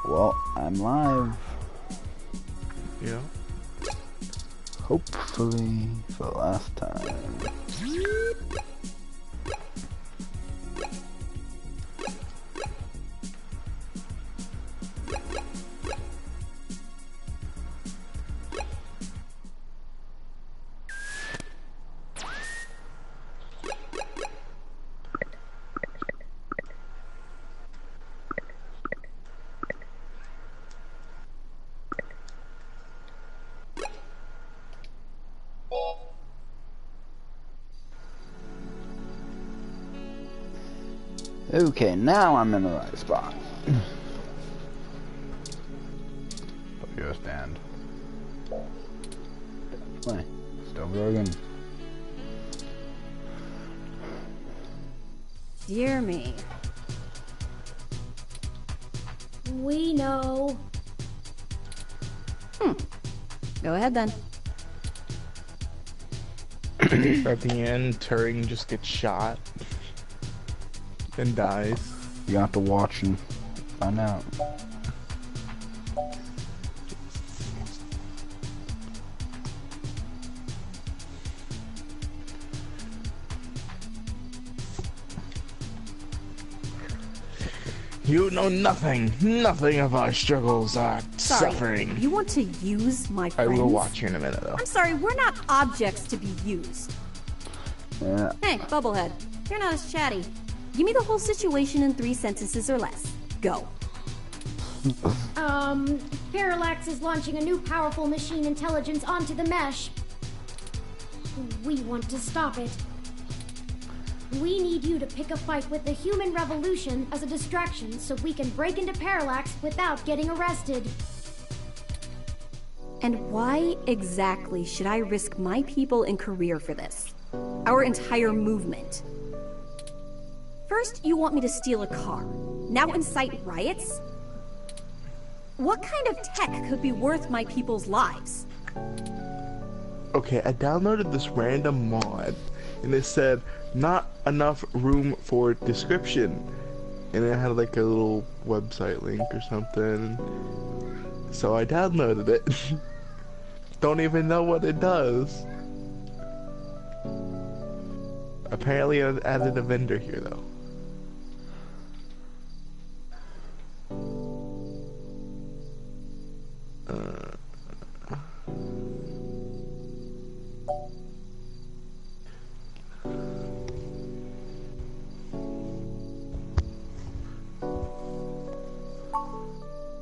Well, I'm live. Yeah. Hopefully for the last time. Okay, now I'm in the right spot. Put your stand. Wait, still broken. Dear me. We know. Go ahead then. At the end, Turing just gets shot and dies. You have to watch and find out. You know nothing of our struggles, our suffering. You want to use my friends? I will watch you in a minute, though. I'm sorry, we're not objects to be used. Yeah. Hey, Bubblehead, you're not as chatty. Give me the whole situation in 3 sentences or less. Go. Parallax is launching a new powerful machine intelligence onto the mesh. We want to stop it. We need you to pick a fight with the human revolution as a distraction so we can break into Parallax without getting arrested. And why exactly should I risk my people and career for this? Our entire movement. First, you want me to steal a car. Now incite riots? What kind of tech could be worth my people's lives? Okay, I downloaded this random mod, and it said, not enough room for description. And it had like a little website link or something. So I downloaded it. Don't even know what it does. Apparently I added a vendor here though.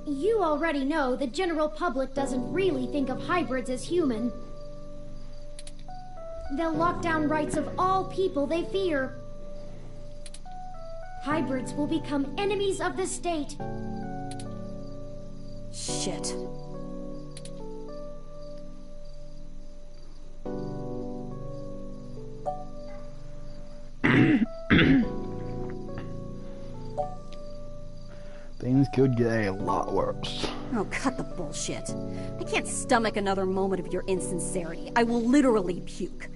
You already know the general public doesn't really think of hybrids as human. They'll lock down rights of all people they fear. Hybrids will become enemies of the state. Shit. Things could get a lot worse. Oh, cut the bullshit. I can't stomach another moment of your insincerity. I will literally puke.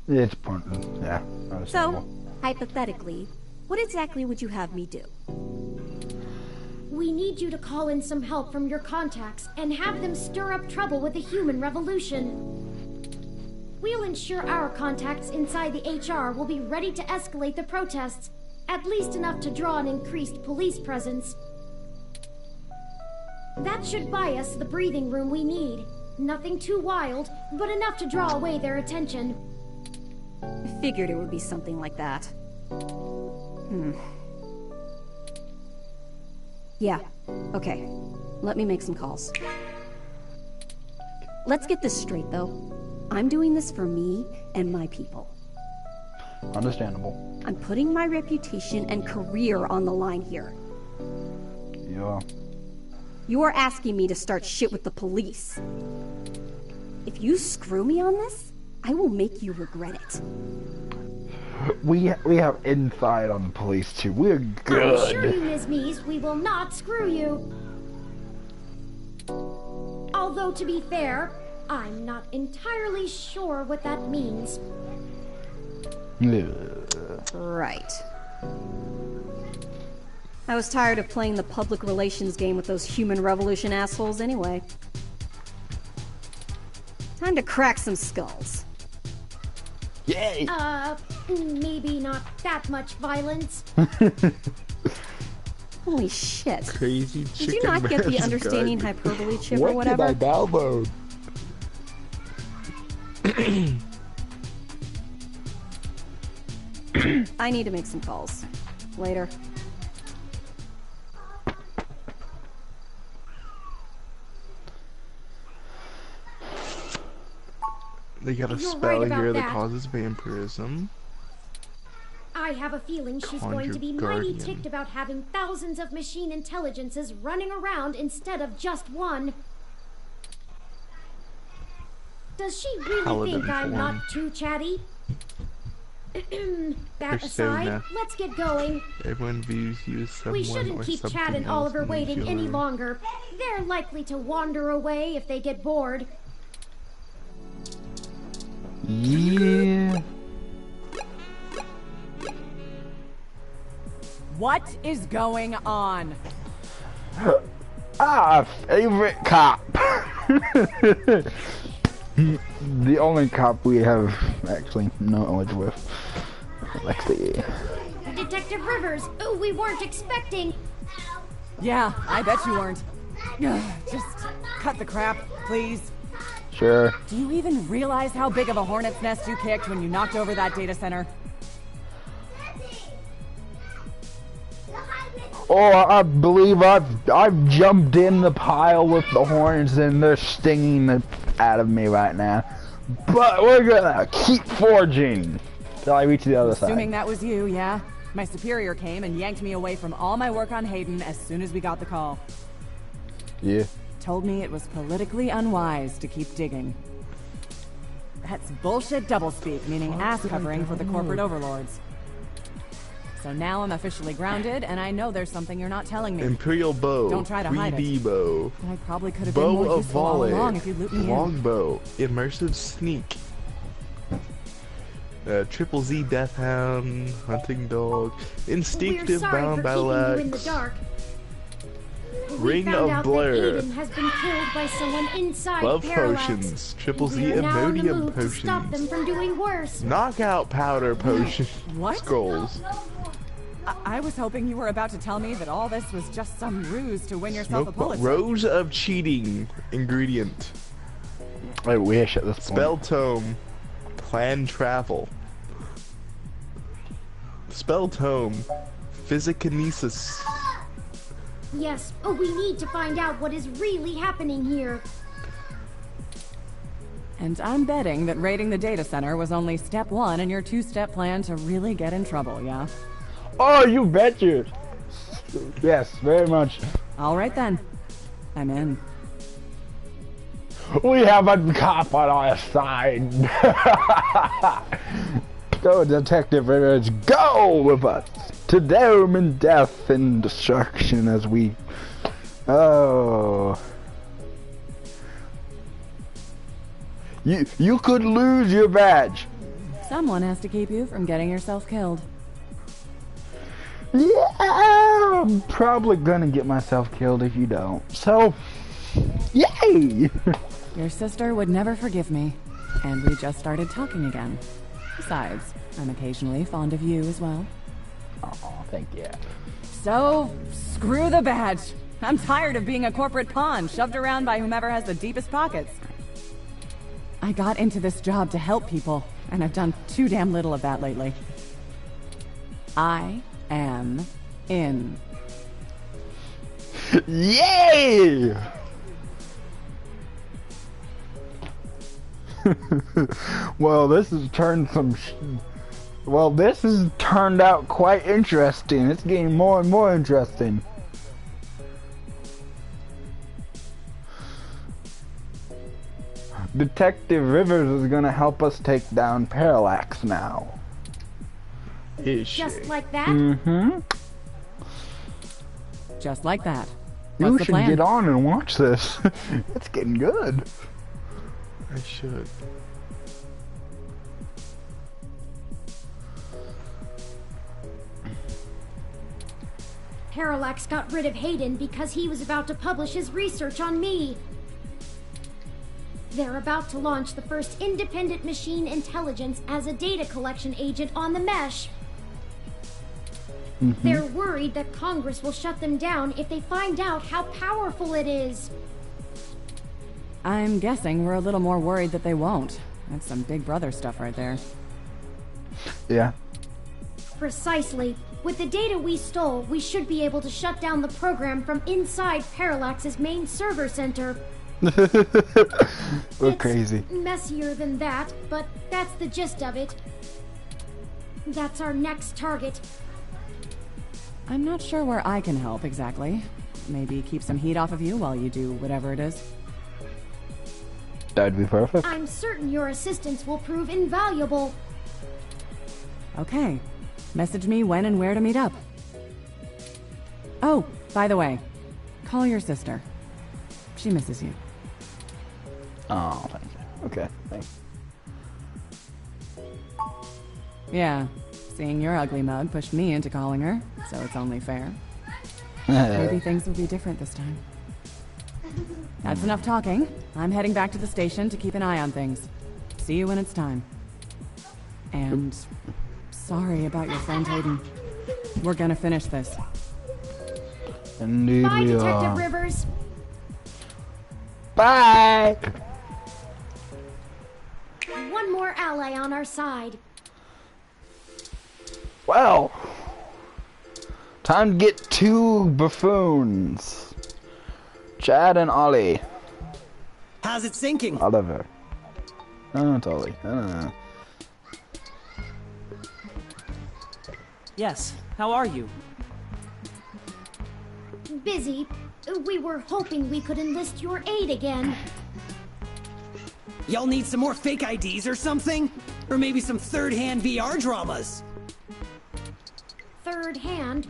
It's pointless. Yeah, understandable. So, hypothetically, what exactly would you have me do? We need you to call in some help from your contacts and have them stir up trouble with the human revolution. We'll ensure our contacts inside the HR will be ready to escalate the protests, at least enough to draw an increased police presence. That should buy us the breathing room we need. Nothing too wild, but enough to draw away their attention. I figured it would be something like that. Yeah, okay. Let me make some calls. Let's get this straight, though. I'm doing this for me and my people. Understandable. I'm putting my reputation and career on the line here. Yeah. You are asking me to start shit with the police. If you screw me on this, I will make you regret it. We have inside on the police too. We're good. I assure you, Ms. Meese, we will not screw you. Although, to be fair, I'm not entirely sure what that means. Right. I was tired of playing the public relations game with those human revolution assholes anyway. Time to crack some skulls. Yay! Maybe not that much violence. Holy shit. Crazy chicken. Did you not get the man's understanding gun. hyperbole chip or What did whatever? I download? I need to make some calls. Later. They got a You're spell right about here that that. causes vampirism. I have a feeling she's going Conjure to be Guardian. mighty ticked about having thousands of machine intelligences running around instead of just one. Does she really Paladin think I'm form. not too chatty? That aside, Persona. let's get going. Everyone views you as someone We shouldn't or keep something Chad and else Oliver waiting any singular. longer. They're likely to wander away if they get bored. Yeah. What is going on? Favorite cop. The only cop we have actually knowledge with. Lexi. Detective Rivers, we weren't expecting. Yeah, I bet you weren't. Just cut the crap, please. Sure. Do you even realize how big of a hornet's nest you kicked when you knocked over that data center? Oh, I believe I've jumped in the pile with the horns and they're stinging the out of me right now. But we're gonna keep forging till I reach the other Assuming side. that was you, yeah? My superior came and yanked me away from all my work on Hayden as soon as we got the call. Yeah. Told me it was politically unwise to keep digging. That's bullshit doublespeak, meaning ass covering for the corporate overlords. So now I'm officially grounded, and I know there's something you're not telling me. Imperial bow. Don't try to hide 3D it. bow. I probably could have been Bow more of useful all volley. along if you'd looped me in. Longbow. Immersive sneak. Triple Z Death Hound. Hunting dog. We're Instinctive sorry bound for battle keeping you in the axe. dark. We Ring found of out Blair. that Aiden has been killed by someone inside Love Parallax. potions. Triple Z We're now on the Imodium move to stop them potions. from doing worse. Knockout powder potion. What? Skulls. I was hoping you were about to tell me that all this was just some ruse to win yourself a Smoke Pulitzer. Rose of cheating. Ingredient. I wish at this point. Spell tome. Plan travel. Spell tome. Physikinesis. Yes, we need to find out what is really happening here. And I'm betting that raiding the data center was only step one in your two-step plan to really get in trouble, yeah? Oh, you betcha. Yes, very much. All right then. I'm in. We have a cop on our side. Go, Detective Rivers, go with us to doom and death and destruction as we. Oh. You could lose your badge. Someone has to keep you from getting yourself killed. Yeah, I'm probably gonna get myself killed if you don't. So, yay! Your sister would never forgive me, and we just started talking again. Besides, I'm occasionally fond of you as well. Oh, thank you. So, screw the badge. I'm tired of being a corporate pawn shoved around by whomever has the deepest pockets. I got into this job to help people, and I've done too damn little of that lately. I am in. Yay! Well, this has turned out quite interesting. It's getting more and more interesting. Detective Rivers is gonna help us take down Parallax now. Is she? Just like that? Mm-hmm. Just like that. You What's the should plan? get on and watch this. It's getting good. I should. Parallax got rid of Hayden because he was about to publish his research on me. They're about to launch the first independent machine intelligence as a data collection agent on the mesh. They're worried that Congress will shut them down if they find out how powerful it is. I'm guessing we're a little more worried that they won't. That's some Big Brother stuff right there. Yeah. Precisely. With the data we stole, we should be able to shut down the program from inside Parallax's main server center. We're crazy. Messier than that, but that's the gist of it. That's our next target. I'm not sure where I can help exactly. Maybe keep some heat off of you while you do whatever it is. That'd be perfect. I'm certain your assistance will prove invaluable. Okay. Message me when and where to meet up. Oh, by the way, call your sister. She misses you. Oh, thank you. Okay, thanks. Yeah, seeing your ugly mug pushed me into calling her, so it's only fair. Maybe things will be different this time. That's enough talking. I'm heading back to the station to keep an eye on things. See you when it's time. And sorry about your friend Hayden. We're gonna finish this. Indeed Bye, we Detective are. Rivers. Bye! One more ally on our side. Well, time to get two buffoons. Chad and Ollie. How's it sinking? Oliver. No, it's Ollie. I don't know. Yes. How are you? Busy. We were hoping we could enlist your aid again. Y'all need some more fake IDs or something? Or maybe some third-hand VR dramas? Third hand.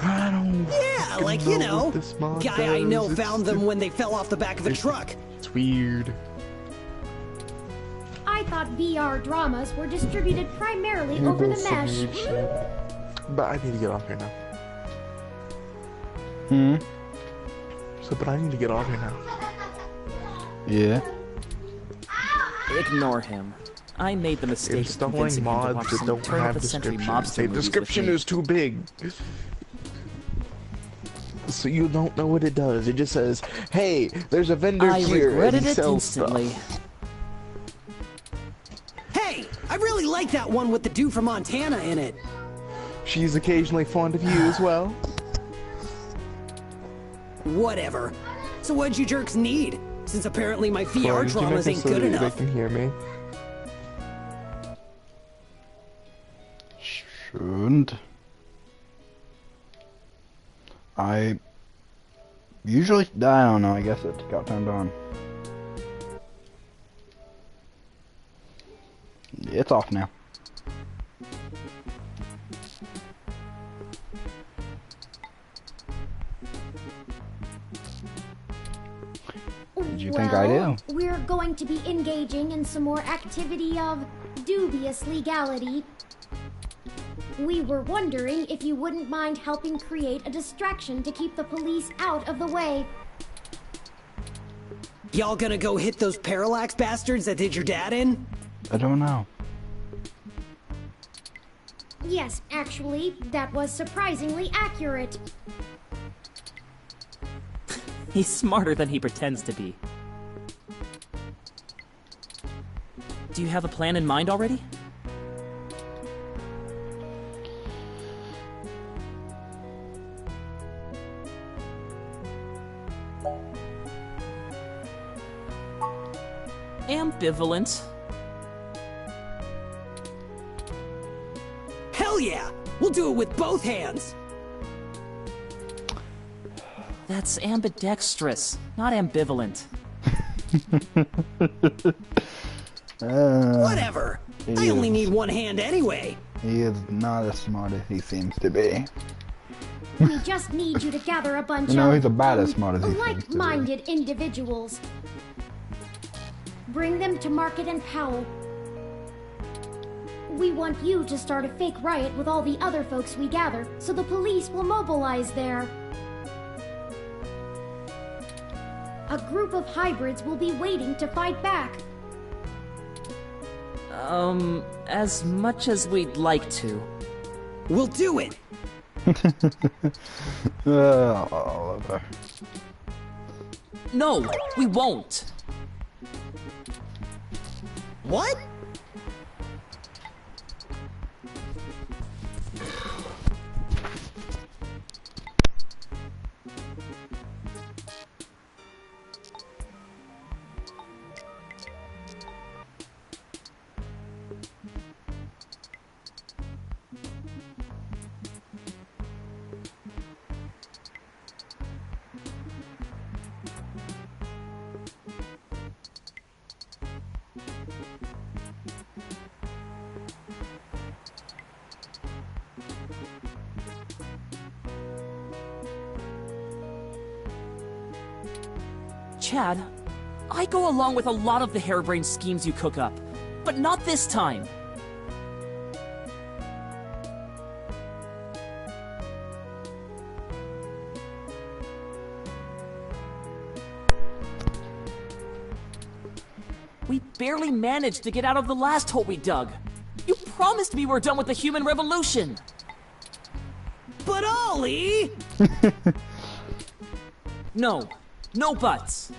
I don't. Yeah, like, you know, what this mod guy I know does. found them when they fell off the back of a truck. It's weird. I thought VR dramas were distributed primarily over the mesh. But I need to get off here now. But I need to get off here now. Yeah. Ignore him. I made the mistake of Installing convincing him to watch mods that some don't turn of have the century descriptions. mobster The movies description with me. is too big. So you don't know what it does. It just says, "Hey, there's a vendor I here and regretted he it sells instantly. stuff." Hey, I really like that one with the dude from Montana in it. She's occasionally fond of you as well. Whatever. So what'd you jerks need? Since apparently my Sorry, VR did you make dramas this ain't so good that enough. They can hear me. Shouldn't. I usually, I don't know, I guess it got turned on. It's off now. Did you think I do? We're going to be engaging in some more activity of dubious legality. We were wondering if you wouldn't mind helping create a distraction to keep the police out of the way. Y'all gonna go hit those Parallax bastards that did your dad in? I don't know. Yes, actually, that was surprisingly accurate. He's smarter than he pretends to be. Do you have a plan in mind already? Ambivalent. Hell yeah! We'll do it with both hands! That's ambidextrous, not ambivalent. Whatever! I only is. need one hand anyway! He is not as smart as he seems to be. We just need you to gather a bunch You know, of he's about as smart as he thinks to be. like-minded individuals. Bring them to Market and Powell. We want you to start a fake riot with all the other folks we gather, so the police will mobilize there. A group of hybrids will be waiting to fight back. As much as we'd like to. We'll do it! Oliver. No, we won't. What? Chad, I go along with a lot of the harebrained schemes you cook up, but not this time. We barely managed to get out of the last hole we dug. You promised me we're done with the human revolution. But Ollie! No. No buts.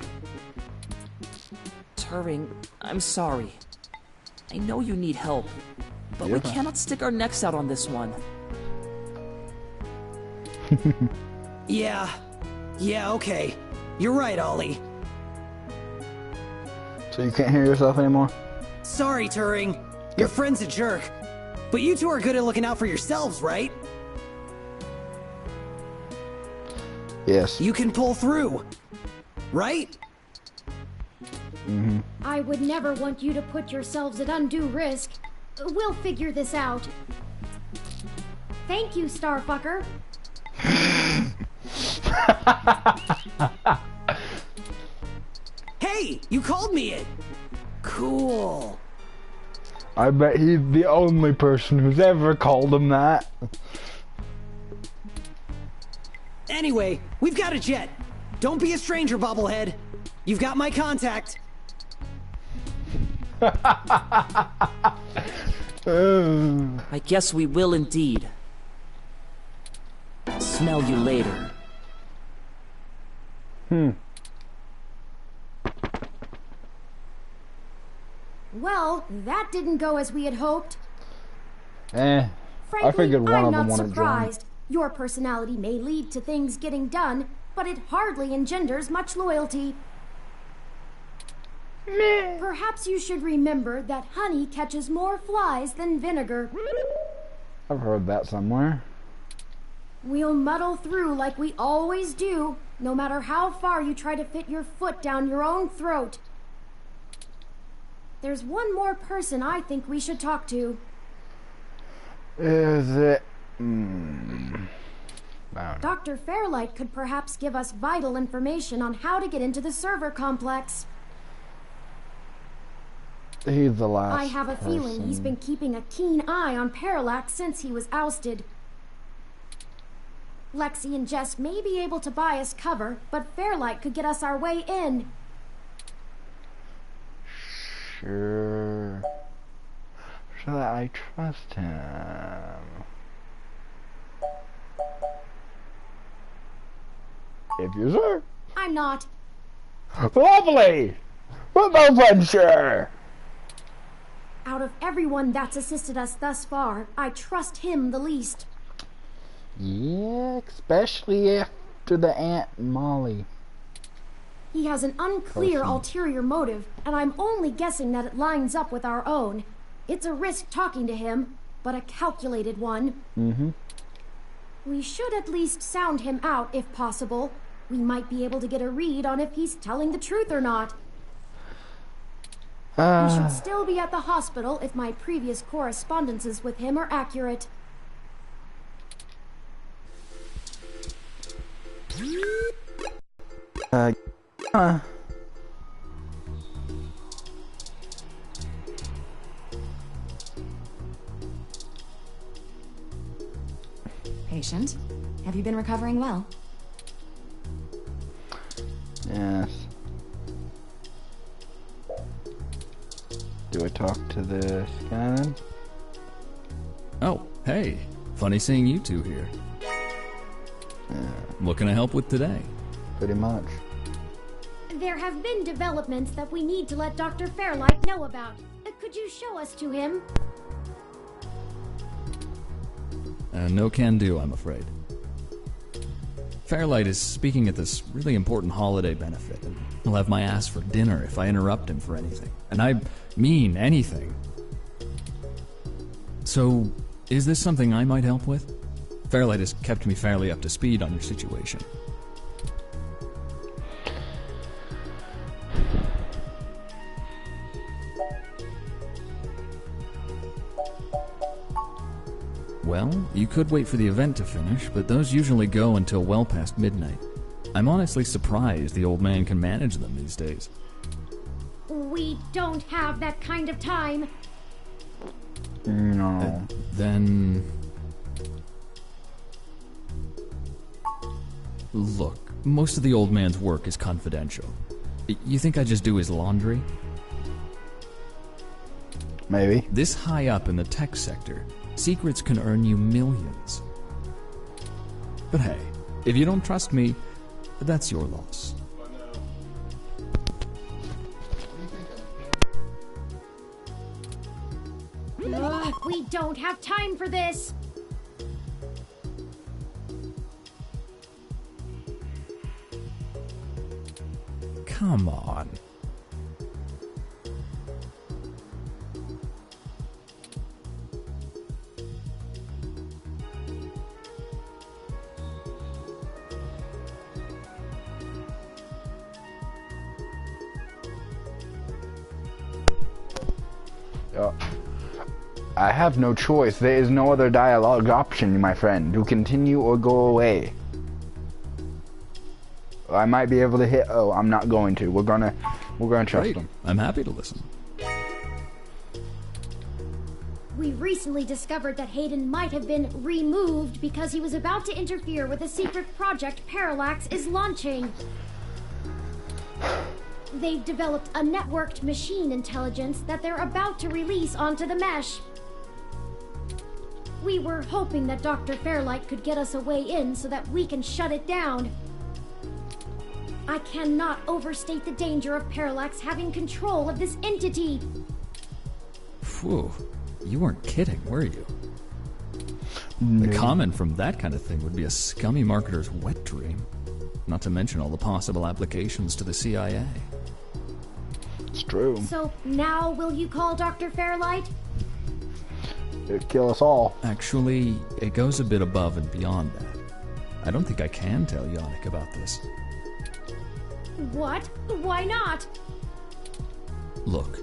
Turing, I'm sorry. I know you need help, but we cannot stick our necks out on this one. Yeah, okay. You're right, Ollie. So you can't hear yourself anymore? Sorry, Turing. Your friend's a jerk. But you two are good at looking out for yourselves, right? Yes. You can pull through. Right? Mm-hmm. I would never want you to put yourselves at undue risk. We'll figure this out. Thank you, Starfucker. Hey, you called me it. Cool. I bet he's the only person who's ever called him that. Anyway, we've got a jet. Don't be a stranger, Bobblehead. You've got my contact. I guess we will indeed. Smell you later. Well, that didn't go as we had hoped. I Frankly, figured one I'm of them not wanted surprised. Your personality may lead to things getting done, but it hardly engenders much loyalty. Perhaps you should remember that honey catches more flies than vinegar. I've heard that somewhere. We'll muddle through like we always do, no matter how far you try to fit your foot down your own throat. There's one more person I think we should talk to. Is it? Dr. Fairlight could perhaps give us vital information on how to get into the server complex. He's the last I have a feeling he's been keeping a keen eye on Parallax since he was ousted. Lexi and Jess may be able to buy us cover, but Fairlight could get us our way in. Sure. Should I trust him? If you say. I'm not. Lovely! With no venture! Out of everyone that's assisted us thus far, I trust him the least. Yeah, especially after the Aunt Molly. He has an unclear ulterior motive, and I'm only guessing that it lines up with our own. It's a risk talking to him, but a calculated one. We should at least sound him out if possible. We might be able to get a read on if he's telling the truth or not. We should still be at the hospital if my previous correspondences with him are accurate. Patient, have you been recovering well? Yes. Do I talk to this guy then? Oh, hey. Funny seeing you two here. What can I help with today? Pretty much. There have been developments that we need to let Dr. Fairlight know about. Could you show us to him? No can do, I'm afraid. Fairlight is speaking at this really important holiday benefit, and he'll have my ass for dinner if I interrupt him for anything. And I mean anything. So, is this something I might help with? Fairlight has kept me fairly up to speed on your situation. Well, you could wait for the event to finish, but those usually go until well past midnight. I'm honestly surprised the old man can manage them these days. We don't have that kind of time. No. Then... Look, most of the old man's work is confidential. You think I just do his laundry? Maybe. This high up in the tech sector, secrets can earn you millions. But hey, if you don't trust me, that's your loss. We don't have time for this. Come on. I have no choice. There is no other dialogue option, my friend. To continue or go away. I might be able to hit. Oh, I'm not going to. We're gonna trust Great. them. I'm happy to listen. We recently discovered that Hayden might have been removed because he was about to interfere with a secret project Parallax is launching. They've developed a networked machine intelligence that they're about to release onto the mesh. We were hoping that Dr. Fairlight could get us a way in so that we can shut it down. I cannot overstate the danger of Parallax having control of this entity. Phew, you weren't kidding, were you? The comment from that kind of thing would be a scummy marketer's wet dream. Not to mention all the possible applications to the CIA. It's true. So now will you call Dr. Fairlight? It'd kill us all. Actually, it goes a bit above and beyond that. I don't think I can tell Yannick about this. What? Why not? Look,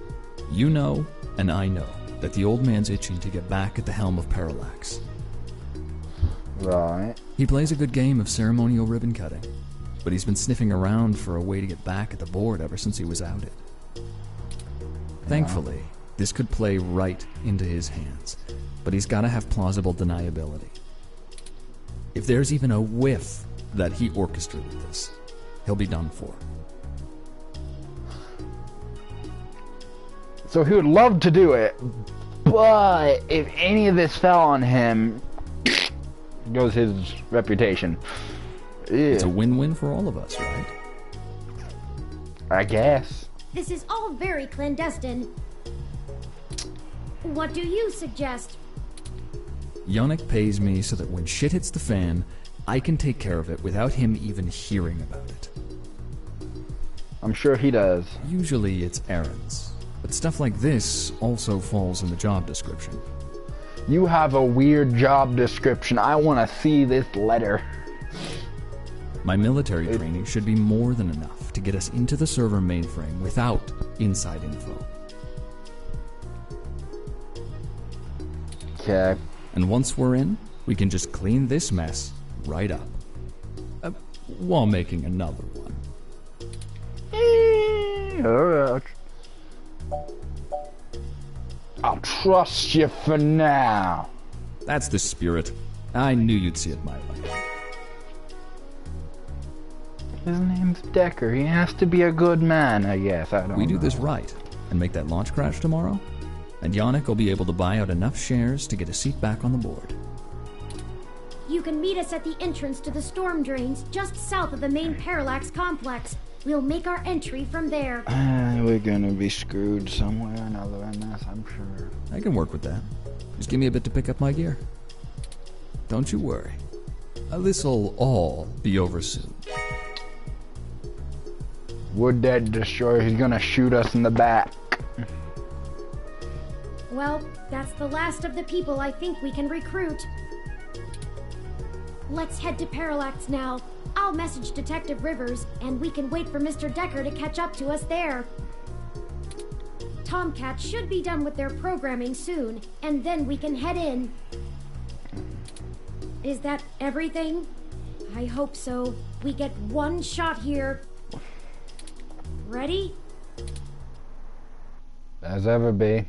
you know, and I know, that the old man's itching to get back at the helm of Parallax. Right. He plays a good game of ceremonial ribbon cutting, but he's been sniffing around for a way to get back at the board ever since he was outed. Thankfully, this could play right into his hands, but he's got to have plausible deniability. If there's even a whiff that he orchestrated this, he'll be done for. So he would love to do it, but if any of this fell on him, goes his reputation. It's a win-win for all of us, right? I guess. This is all very clandestine. What do you suggest? Yannick pays me so that when shit hits the fan, I can take care of it without him even hearing about it. I'm sure he does. Usually it's errands, but stuff like this also falls in the job description. You have a weird job description. I want to see this letter. My military training should be more than enough to get us into the server mainframe without inside info. Okay. And once we're in, we can just clean this mess right up. While making another one. Alright. I'll trust you for now. That's the spirit. I knew you'd see it my way. His name's Decker. He has to be a good man, I guess. I don't know. We do this right and make that launch crash tomorrow, and Yannick will be able to buy out enough shares to get a seat back on the board. You can meet us at the entrance to the storm drains just south of the main Parallax complex. We'll make our entry from there. We're gonna be screwed somewhere or another in this, I'm sure. I can work with that. Just give me a bit to pick up my gear. Don't you worry. This'll all be over soon. Would that destroyer, he's gonna shoot us in the back. Well, that's the last of the people I think we can recruit. Let's head to Parallax now. I'll message Detective Rivers, and we can wait for Mr. Decker to catch up to us there. Tomcat should be done with their programming soon, and then we can head in. Is that everything? I hope so. We get one shot here. Ready? As ever be.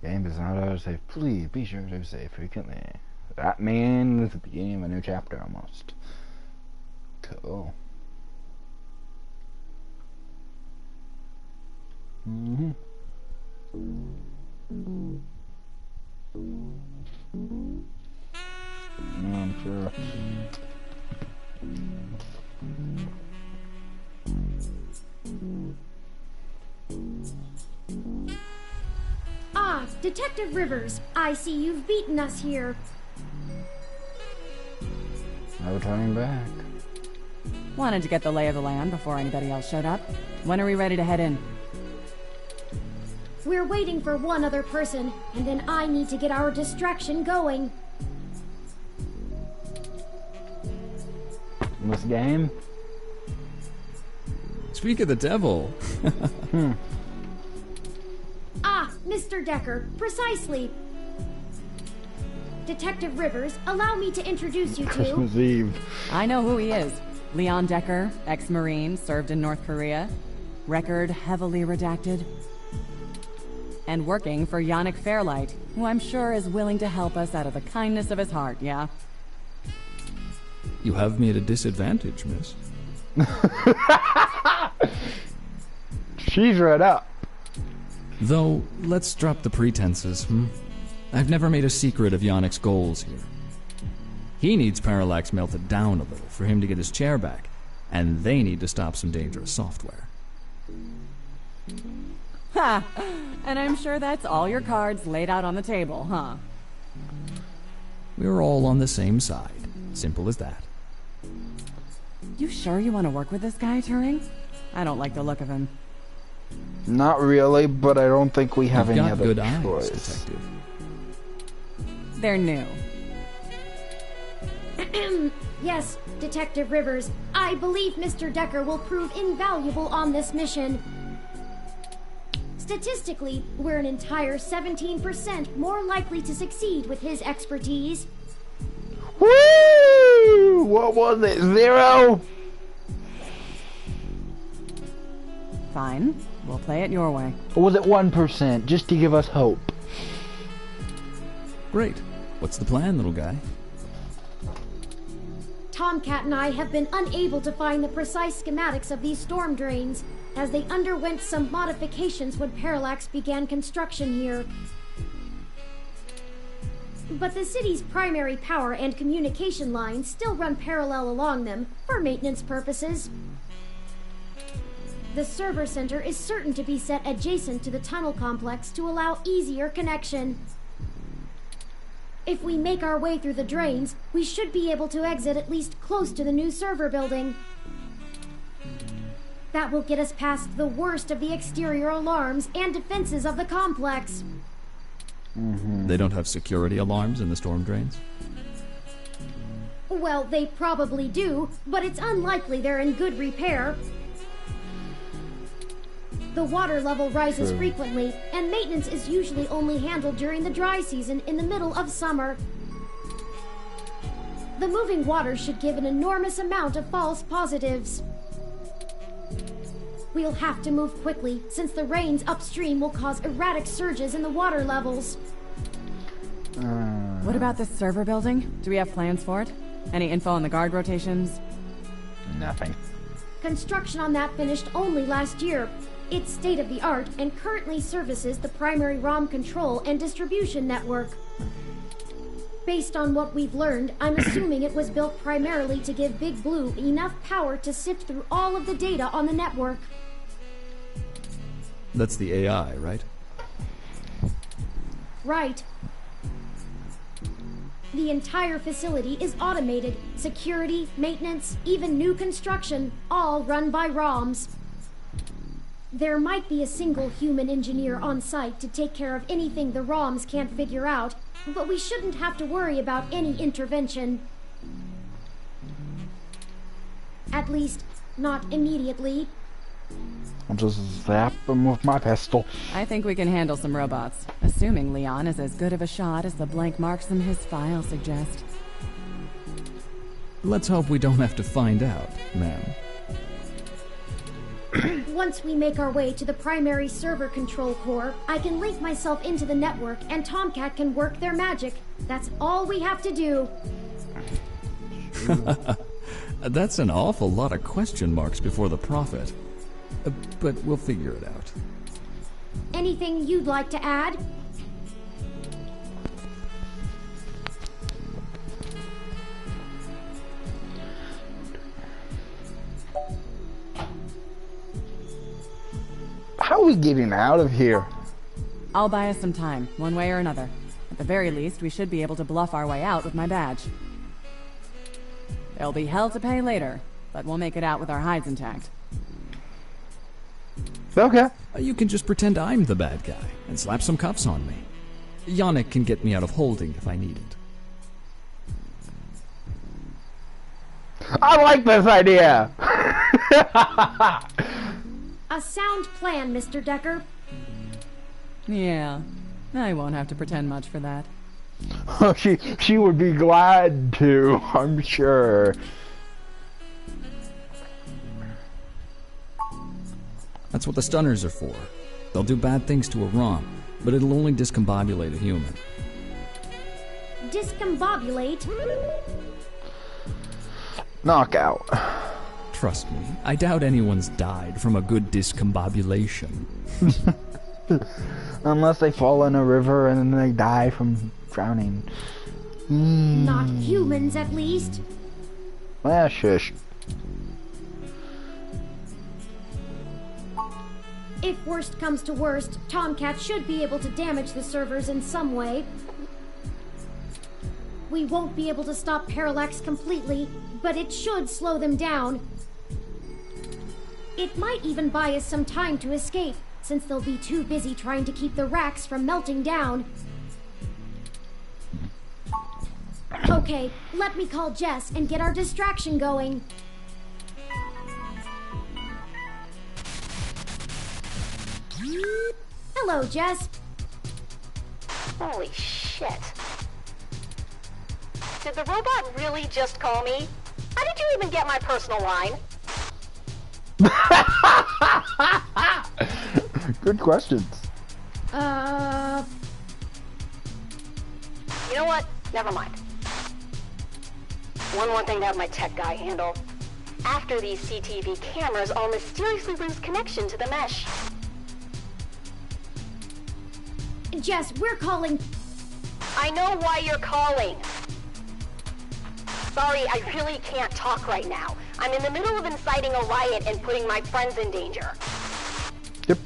Game is not autosave. Please be sure to save frequently. That means the beginning of a new chapter almost. Cool. I'm sure. Ah, Detective Rivers, I see you've beaten us here. No turning back. Wanted to get the lay of the land before anybody else showed up. When are we ready to head in? We're waiting for one other person, and then I need to get our distraction going. This game? Speak of the devil. Ah, Mr. Decker, precisely. Detective Rivers, allow me to introduce you to... Christmas Eve. I know who he is. Leon Decker, ex-Marine, served in North Korea. Record heavily redacted. And working for Yannick Fairlight, who I'm sure is willing to help us out of the kindness of his heart, yeah? You have me at a disadvantage, miss. She's right up. Though, let's drop the pretenses, I've never made a secret of Yannick's goals here. He needs Parallax melted down a little for him to get his chair back, and they need to stop some dangerous software. Ha! And I'm sure that's all your cards laid out on the table, huh? We're all on the same side. Simple as that. You sure you want to work with this guy, Turing? I don't like the look of him. Not really, but I don't think we have You've any got other good choice. eyes, detective. They're new. Yes, Detective Rivers, I believe Mr. Decker will prove invaluable on this mission. Statistically, we're an entire 17% more likely to succeed with his expertise. Woo! What was it? 0? Fine. We'll play it your way. Or was it 1%, just to give us hope? Great. What's the plan, little guy? Tomcat and I have been unable to find the precise schematics of these storm drains, as they underwent some modifications when Parallax began construction here. But the city's primary power and communication lines still run parallel along them for maintenance purposes. The server center is certain to be set adjacent to the tunnel complex to allow easier connection. If we make our way through the drains, we should be able to exit at least close to the new server building. That will get us past the worst of the exterior alarms and defenses of the complex. They don't have security alarms in the storm drains? Well, they probably do, but it's unlikely they're in good repair. The water level rises frequently, and maintenance is usually only handled during the dry season in the middle of summer. The moving water should give an enormous amount of false positives. We'll have to move quickly, since the rains upstream will cause erratic surges in the water levels. What about this server building? Do we have plans for it? Any info on the guard rotations? Nothing. Construction on that finished only last year. It's state-of-the-art and currently services the primary ROM control and distribution network. Based on what we've learned, I'm assuming it was built primarily to give Big Blue enough power to sift through all of the data on the network. That's the AI, right? Right. The entire facility is automated. Security, maintenance, even new construction, all run by ROMs. There might be a single human engineer on site to take care of anything the ROMs can't figure out, but we shouldn't have to worry about any intervention. At least, not immediately. I'll just zap them with my pistol. I think we can handle some robots, assuming Leon is as good of a shot as the blank marks in his file suggest. Let's hope we don't have to find out, ma'am. Once we make our way to the primary server control core, I can link myself into the network and Tomcat can work their magic. That's all we have to do. That's an awful lot of question marks before the prophet. But we'll figure it out. Anything you'd like to add? How are we getting out of here? I'll buy us some time, one way or another. At the very least, we should be able to bluff our way out with my badge. There'll be hell to pay later, but we'll make it out with our hides intact. Okay. You can just pretend I'm the bad guy and slap some cuffs on me. Yannick can get me out of holding if I need it. I like this idea! A sound plan, Mr. Decker. Yeah, I won't have to pretend much for that. she would be glad to, I'm sure. That's what the stunners are for. They'll do bad things to a ROM, but it'll only discombobulate a human. Discombobulate? Knockout. Trust me, I doubt anyone's died from a good discombobulation. Unless they fall in a river and then they die from drowning. Not humans, at least. Well, shush. If worst comes to worst, Tomcat should be able to damage the servers in some way. We won't be able to stop Parallax completely, but it should slow them down. It might even buy us some time to escape, since they'll be too busy trying to keep the racks from melting down. Okay, let me call Jess and get our distraction going. Hello, Jess. Holy shit. Did the robot really just call me? How did you even get my personal line? Good questions. You know what? Never mind. One more thing to have my tech guy handle. After these CTV cameras all mysteriously lose connection to the mesh. Jess, we're calling... I know why you're calling. Sorry, I really can't talk right now. I'm in the middle of inciting a riot and putting my friends in danger. Yep.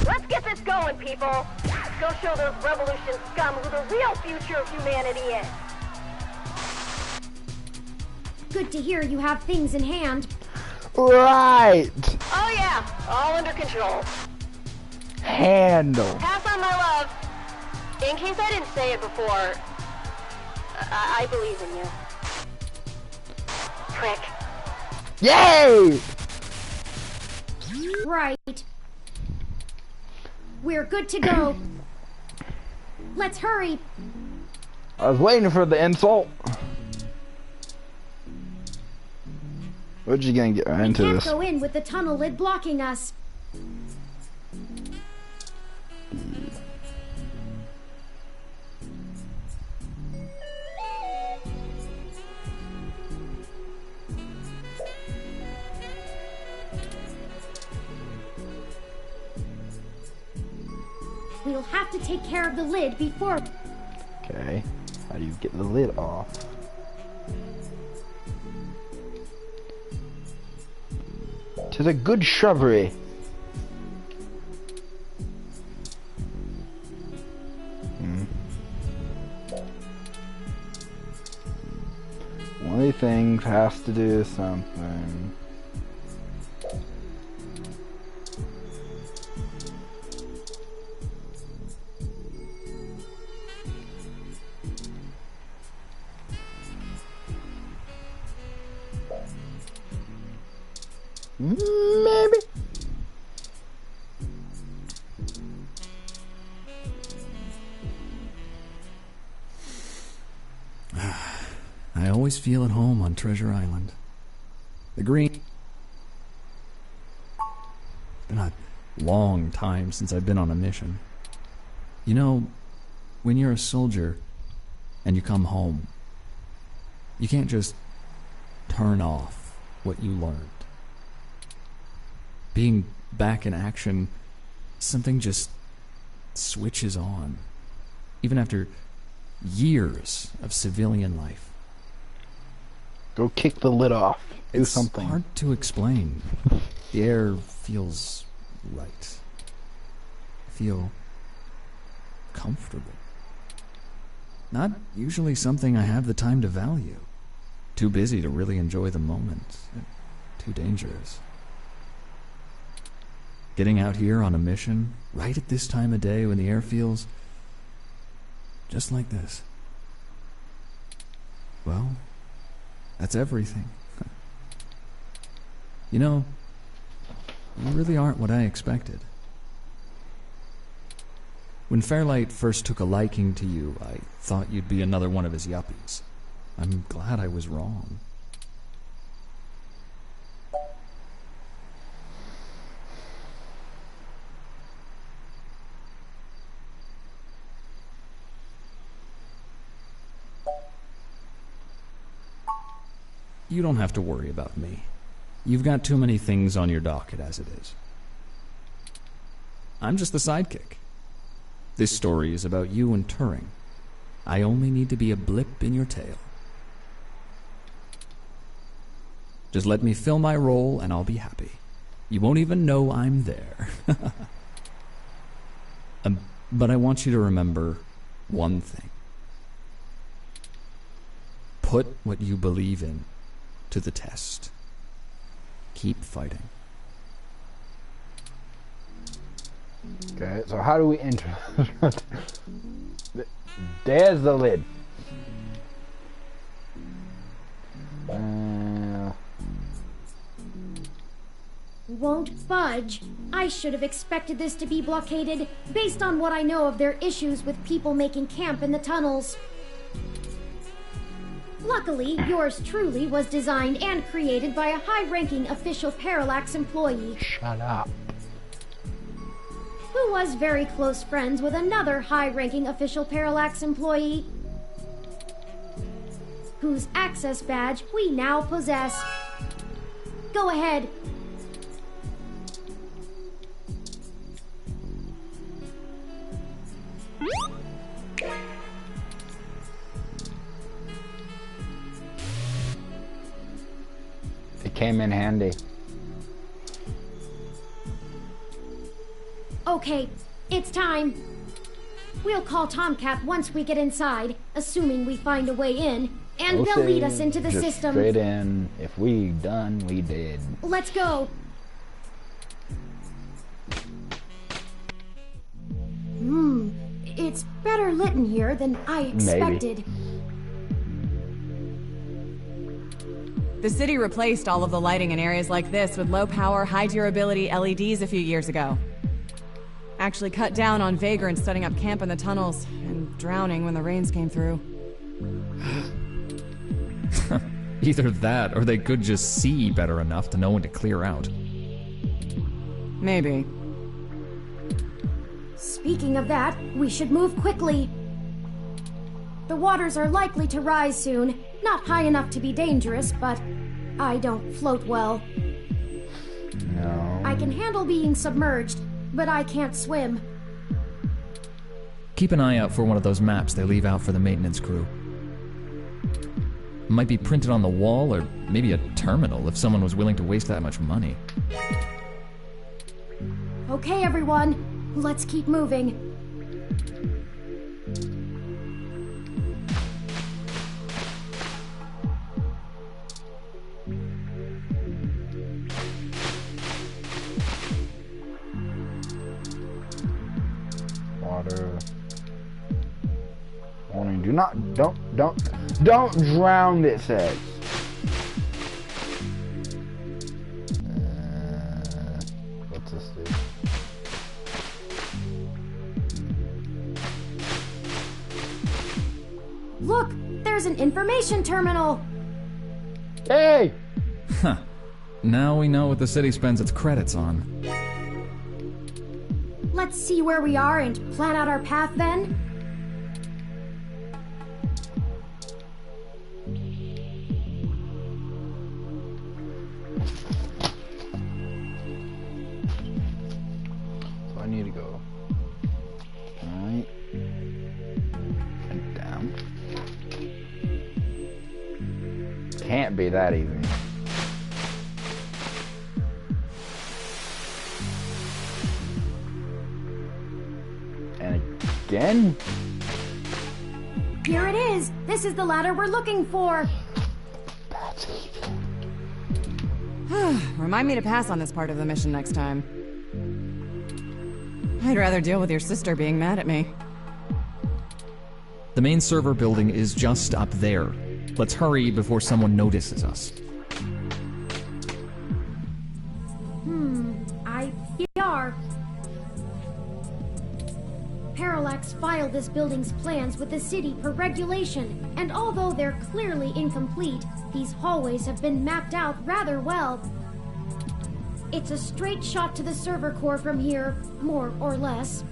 Let's get this going, people. Let's go show those revolution scum who the real future of humanity is. Good to hear you have things in hand. Right. Oh yeah, all under control. Handle. Pass on my love. In case I didn't say it before, I believe in you. Prick. Yay! Right. We're good to go. Let's hurry. I was waiting for the insult. We're just gonna get right into We this. can't go in with the tunnel lid blocking us. We'll have to take care of the lid before... Okay. How do you get the lid off? To the good shrubbery. One of these things has to do something. Maybe. I always feel at home on Treasure Island. The green... It's been a long time since I've been on a mission. You know, when you're a soldier and you come home, you can't just turn off what you learned. Being back in action, something just switches on, even after years of civilian life. Go kick the lid off. Do something. It's hard to explain. The air feels right. I feel comfortable. Not usually something I have the time to value. Too busy to really enjoy the moment. Too dangerous. Getting out here on a mission, right at this time of day when the air feels just like this. Well, that's everything. You know, you really aren't what I expected. When Fairlight first took a liking to you, I thought you'd be another one of his yuppies. I'm glad I was wrong. You don't have to worry about me. You've got too many things on your docket as it is. I'm just the sidekick. This story is about you and Turing. I only need to be a blip in your tail. Just let me fill my role and I'll be happy. You won't even know I'm there. But I want you to remember one thing. Put what you believe in to the test. Keep fighting. Okay, so how do we enter? There's the lid. Won't budge. I should have expected this to be blockaded based on what I know of their issues with people making camp in the tunnels. Luckily, yours truly was designed and created by a high-ranking official Parallax employee. Shut up. Who was very close friends with another high-ranking official Parallax employee, whose access badge we now possess. Go ahead. It came in handy. Okay, it's time. We'll call Tomcat once we get inside, assuming we find a way in, and they'll lead us into the just system. Straight in. If we done, we did. Let's go. It's better lit in here than I expected. The city replaced all of the lighting in areas like this with low-power, high-durability LEDs a few years ago. Actually cut down on vagrants setting up camp in the tunnels and drowning when the rains came through. Either that, or they could just see better enough to know when to clear out. Maybe. Speaking of that, we should move quickly. The waters are likely to rise soon. Not high enough to be dangerous, but I don't float well. No. I can handle being submerged, but I can't swim. Keep an eye out for one of those maps they leave out for the maintenance crew. It might be printed on the wall, or maybe a terminal if someone was willing to waste that much money. Okay, everyone, let's keep moving. Water. Warning, don't drown, it says. What's this do? Look, there's an information terminal. Hey! Huh. Now we know what the city spends its credits on. Let's see where we are and plan out our path then. So I need to go right and down. Can't be that easy. And again? Here it is. This is the ladder we're looking for. That's easy. Remind me to pass on this part of the mission next time. I'd rather deal with your sister being mad at me. The main server building is just up there. Let's hurry before someone notices us. IPR. Parallax filed this building's plans with the city per regulation, and although they're clearly incomplete, these hallways have been mapped out rather well. It's a straight shot to the server core from here, more or less.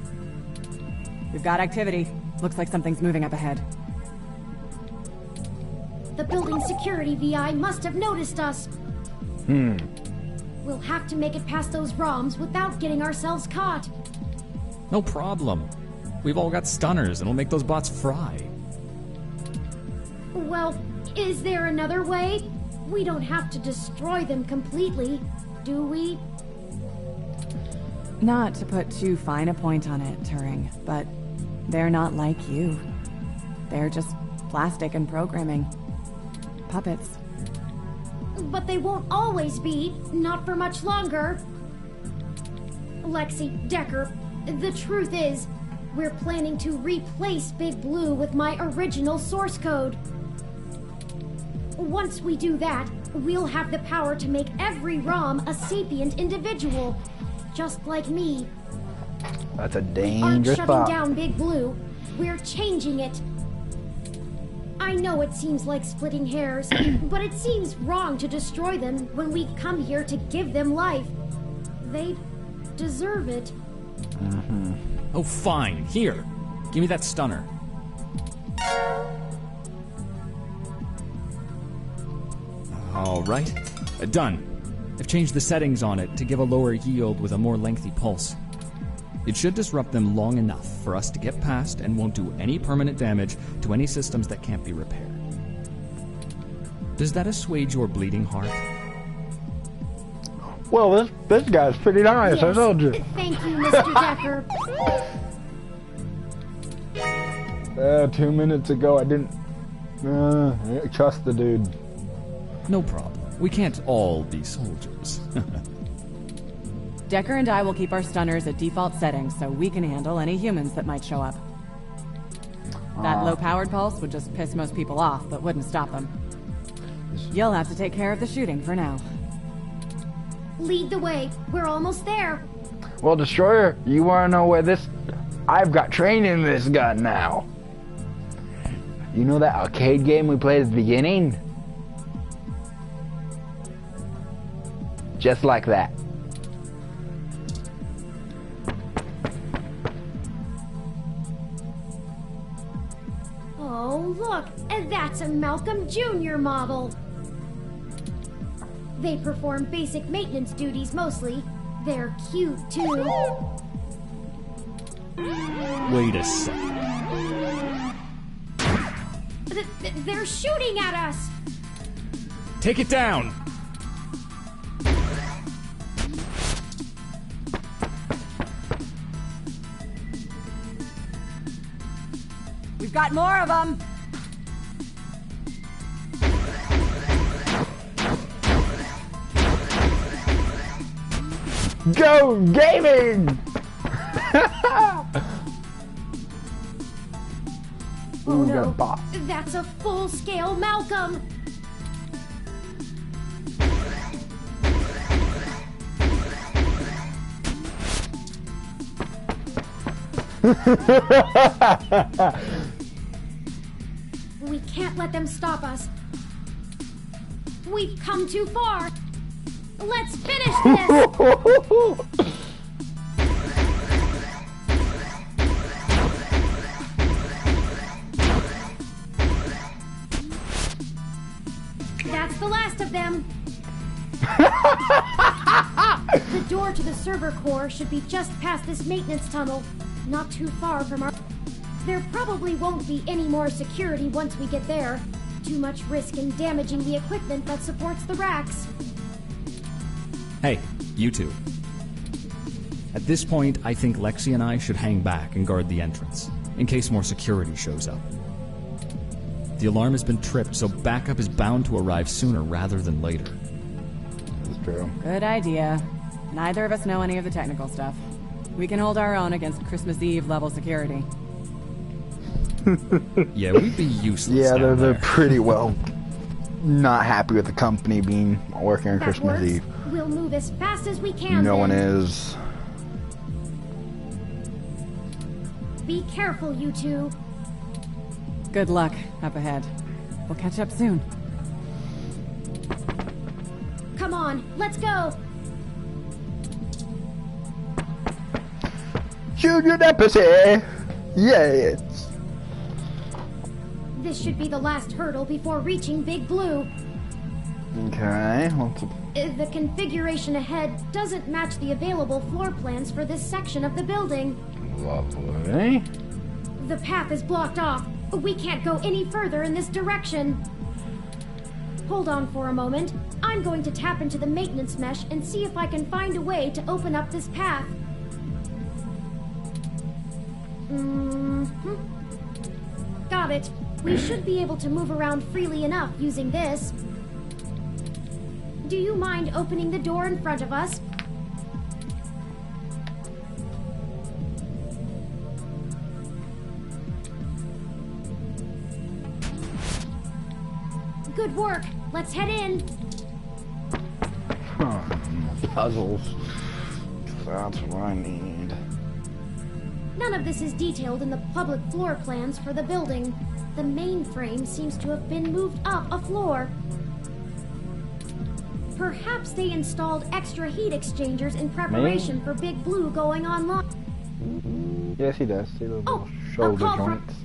We've got activity. Looks like something's moving up ahead. The building security VI must have noticed us. We'll have to make it past those ROMs without getting ourselves caught. No problem. We've all got stunners, and we'll make those bots fry. Well, is there another way? We don't have to destroy them completely, do we? Not to put too fine a point on it, Turing, but they're not like you. They're just plastic and programming. Puppets. But they won't always be, not for much longer. Lexi, Decker, the truth is, we're planning to replace Big Blue with my original source code. Once we do that, we'll have the power to make every ROM a sapient individual, just like me. That's a Aren't dangerous shutting thought. down Big Blue, we're changing it. I know it seems like splitting hairs, but it seems wrong to destroy them when we come here to give them life. They deserve it. Oh, fine. Here. Give me that stunner. All right. Done. I've changed the settings on it to give a lower yield with a more lengthy pulse. It should disrupt them long enough for us to get past and won't do any permanent damage to any systems that can't be repaired. Does that assuage your bleeding heart? Well, this guy's pretty nice, I Yes. told you. Thank you, Mr. Decker. 2 minutes ago I didn't trust the dude. No problem. We can't all be soldiers. Decker and I will keep our stunners at default settings so we can handle any humans that might show up. That low-powered pulse would just piss most people off, but wouldn't stop them. You'll have to take care of the shooting for now. Lead the way. We're almost there. Well, Destroyer, you wanna know where this... I've got training in this gun now. You know that arcade game we played at the beginning? Just like that. Oh, look, and that's a Malcolm Jr. model. They perform basic maintenance duties mostly. They're cute, too. Wait a second. They're shooting at us! Take it down! We've got more of them! Go gaming! Oh Ooh, got a no, boss. that's a full-scale Malcolm! We can't let them stop us. We've come too far. Let's finish this! That's the last of them. The door to the server core should be just past this maintenance tunnel, not too far from our... There probably won't be any more security once we get there. Too much risk in damaging the equipment that supports the racks. Hey, you two. At this point, I think Lexi and I should hang back and guard the entrance, in case more security shows up. The alarm has been tripped, so backup is bound to arrive sooner rather than later. That's true. Good idea. Neither of us know any of the technical stuff. We can hold our own against Christmas Eve level security. Yeah, we'd be useless. Yeah, down they're there. pretty well not happy with the company being working on That Christmas works. Eve. We'll move as fast as we can. No then. one is. Be careful, you two. Good luck up ahead. We'll catch up soon. Come on, let's go. Junior Deputy! Yes! This should be the last hurdle before reaching Big Blue. Okay, what's The configuration ahead doesn't match the available floor plans for this section of the building. lovely? The path is blocked off. We can't go any further in this direction. Hold on for a moment. I'm going to tap into the maintenance mesh and see if I can find a way to open up this path. Got it. We should be able to move around freely enough using this. Do you mind opening the door in front of us? Good work. Let's head in. Puzzles. That's what I need. None of this is detailed in the public floor plans for the building. The mainframe seems to have been moved up a floor. Perhaps they installed extra heat exchangers in preparation for Big Blue going online. Yes, he does. See those Oh, little shoulder a call from- joints.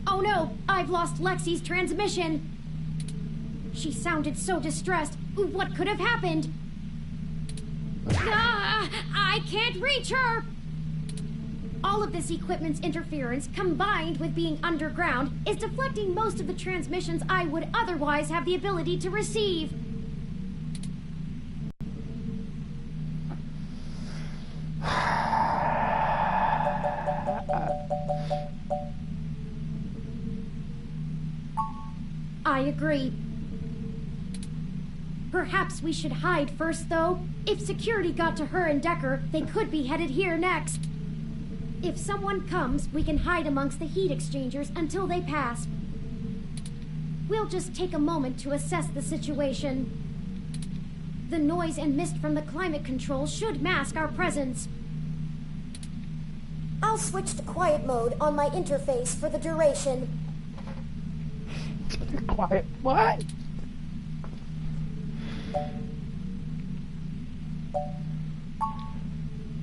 Oh no, I've lost Lexi's transmission. She sounded so distressed. What could have happened? Ah, I can't reach her! All of this equipment's interference, combined with being underground, is deflecting most of the transmissions I would otherwise have the ability to receive. I agree. Perhaps we should hide first, though. If security got to her and Decker, they could be headed here next. If someone comes, we can hide amongst the heat exchangers until they pass. We'll just take a moment to assess the situation. The noise and mist from the climate control should mask our presence. I'll switch to quiet mode on my interface for the duration. Quiet. What?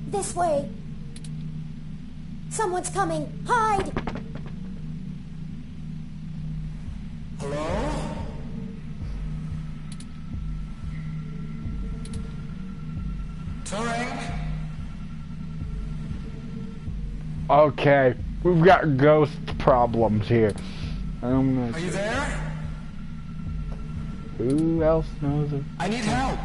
This way. Someone's coming. Hide! Hello? Turing? Okay, we've got ghost problems here. Are you there? Who else knows it? I need help.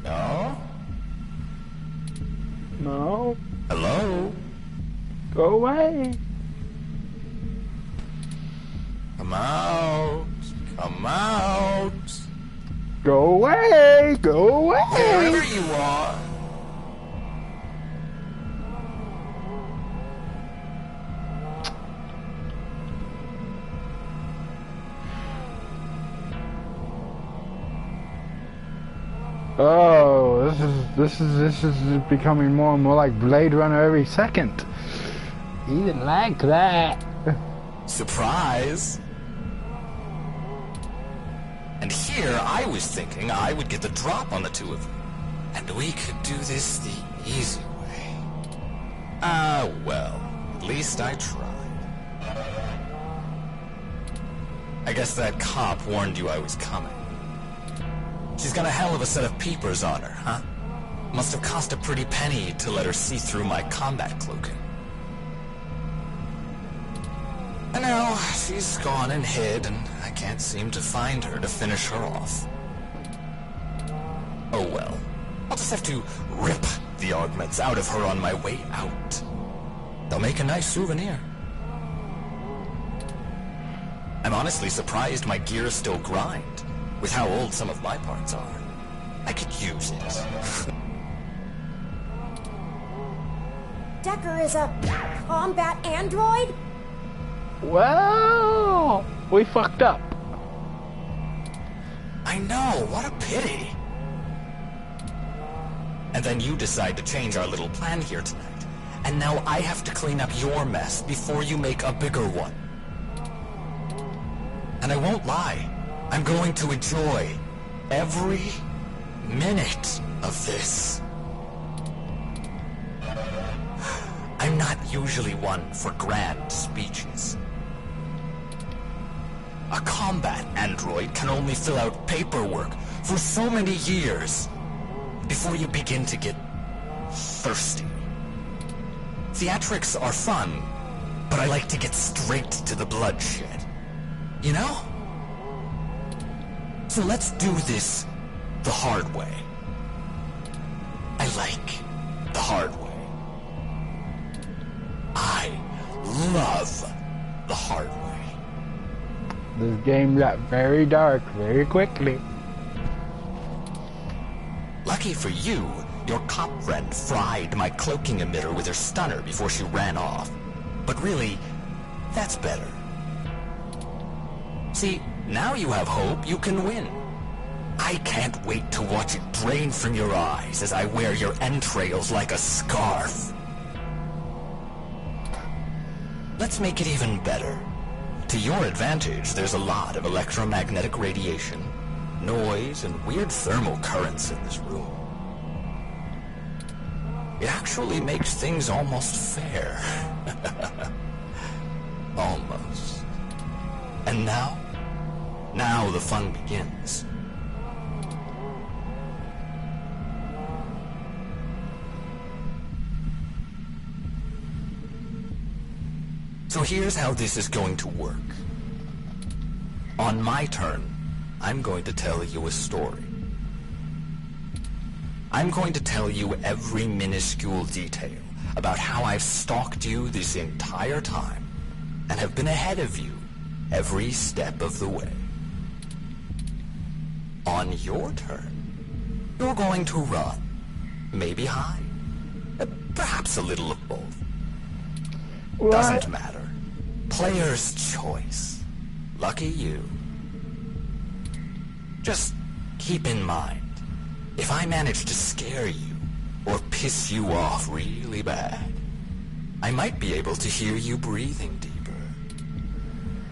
No? No. Hello? Go away. Come out. Come out. Go away. Go away. Wherever you are. Oh, this is becoming more and more like Blade Runner every second. He didn't like that. Surprise. And here I was thinking I would get the drop on the two of you. And we could do this the easy way. Well, at least I tried. I guess that cop warned you I was coming. She's got a hell of a set of peepers on her, huh? Must have cost a pretty penny to let her see through my combat cloaking. I know, she's gone and hid, and I can't seem to find her to finish her off. Oh well, I'll just have to rip the augments out of her on my way out. They'll make a nice souvenir. I'm honestly surprised my gears still grind, with how old some of my parts are. I could use it. Decker is a combat android? Well, we fucked up. I know, what a pity. And then you decide to change our little plan here tonight. And now I have to clean up your mess before you make a bigger one. And I won't lie, I'm going to enjoy every minute of this. I'm not usually one for grand speeches. A combat android can only fill out paperwork for so many years before you begin to get thirsty. Theatrics are fun, but I like to get straight to the bloodshed. You know? So let's do this the hard way. I like the hard way. I love the hard way. This game got very dark very quickly. Lucky for you, your cop friend fried my cloaking emitter with her stunner before she ran off. But really, that's better. See, now you have hope you can win. I can't wait to watch it drain from your eyes as I wear your entrails like a scarf. Let's make it even better. To your advantage, there's a lot of electromagnetic radiation, noise, and weird thermal currents in this room. It actually makes things almost fair. Almost. And now the fun begins. So here's how this is going to work. On my turn, I'm going to tell you a story. I'm going to tell you every minuscule detail about how I've stalked you this entire time and have been ahead of you every step of the way. On your turn, you're going to run, maybe hide, perhaps a little of both. What? Doesn't matter. Player's choice. Lucky you. Just keep in mind, If I manage to scare you, or piss you off really bad, I might be able to hear you breathing deeper.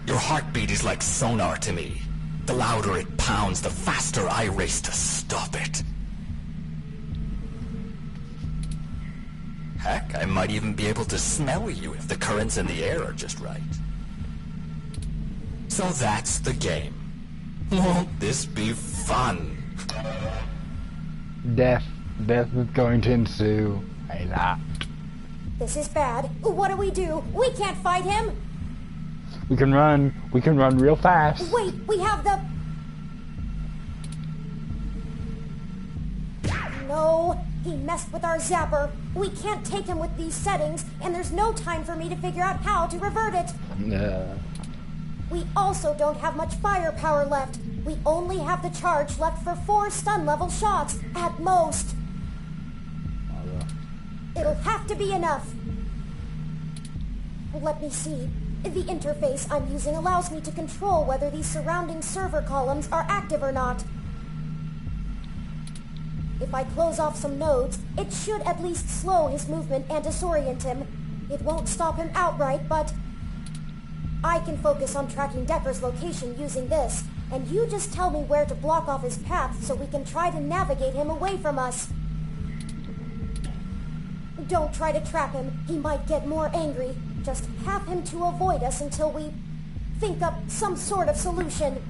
Your heartbeat is like sonar to me. The louder it pounds, the faster I race to stop it. Heck, I might even be able to smell you if the currents in the air are just right. So that's the game. Won't this be fun? Death is going to ensue. A lot. This is bad. What do? We can't fight him! We can run real fast. Wait, we have the... No, he messed with our zapper. We can't take him with these settings, and there's no time for me to figure out how to revert it. We also don't have much firepower left. We only have the charge left for 4 stun-level shots, at most. It'll have to be enough. Let me see. The interface I'm using allows me to control whether these surrounding server columns are active or not. If I close off some nodes, it should at least slow his movement and disorient him. It won't stop him outright, but I can focus on tracking Decker's location using this, and you just tell me where to block off his path so we can try to navigate him away from us. Don't try to trap him. He might get more angry. Just have him to avoid us until we think up some sort of solution.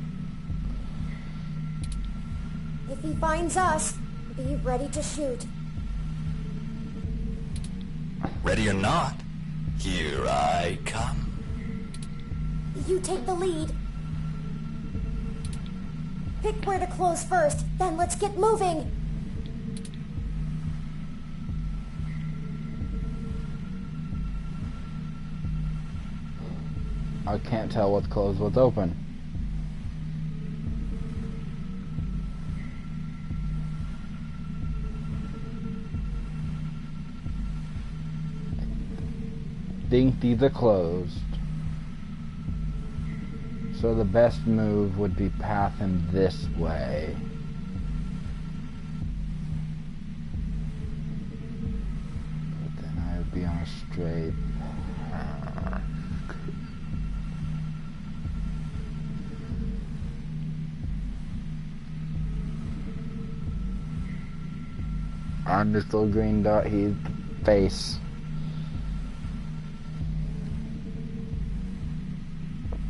If he finds us, be ready to shoot. Ready or not, here I come. You take the lead. Pick where to close first, then let's get moving. I can't tell what's closed, what's open. I think these are closed. So the best move would be path him this way. But then I would be on a straight path. On this little green dot, he's the face.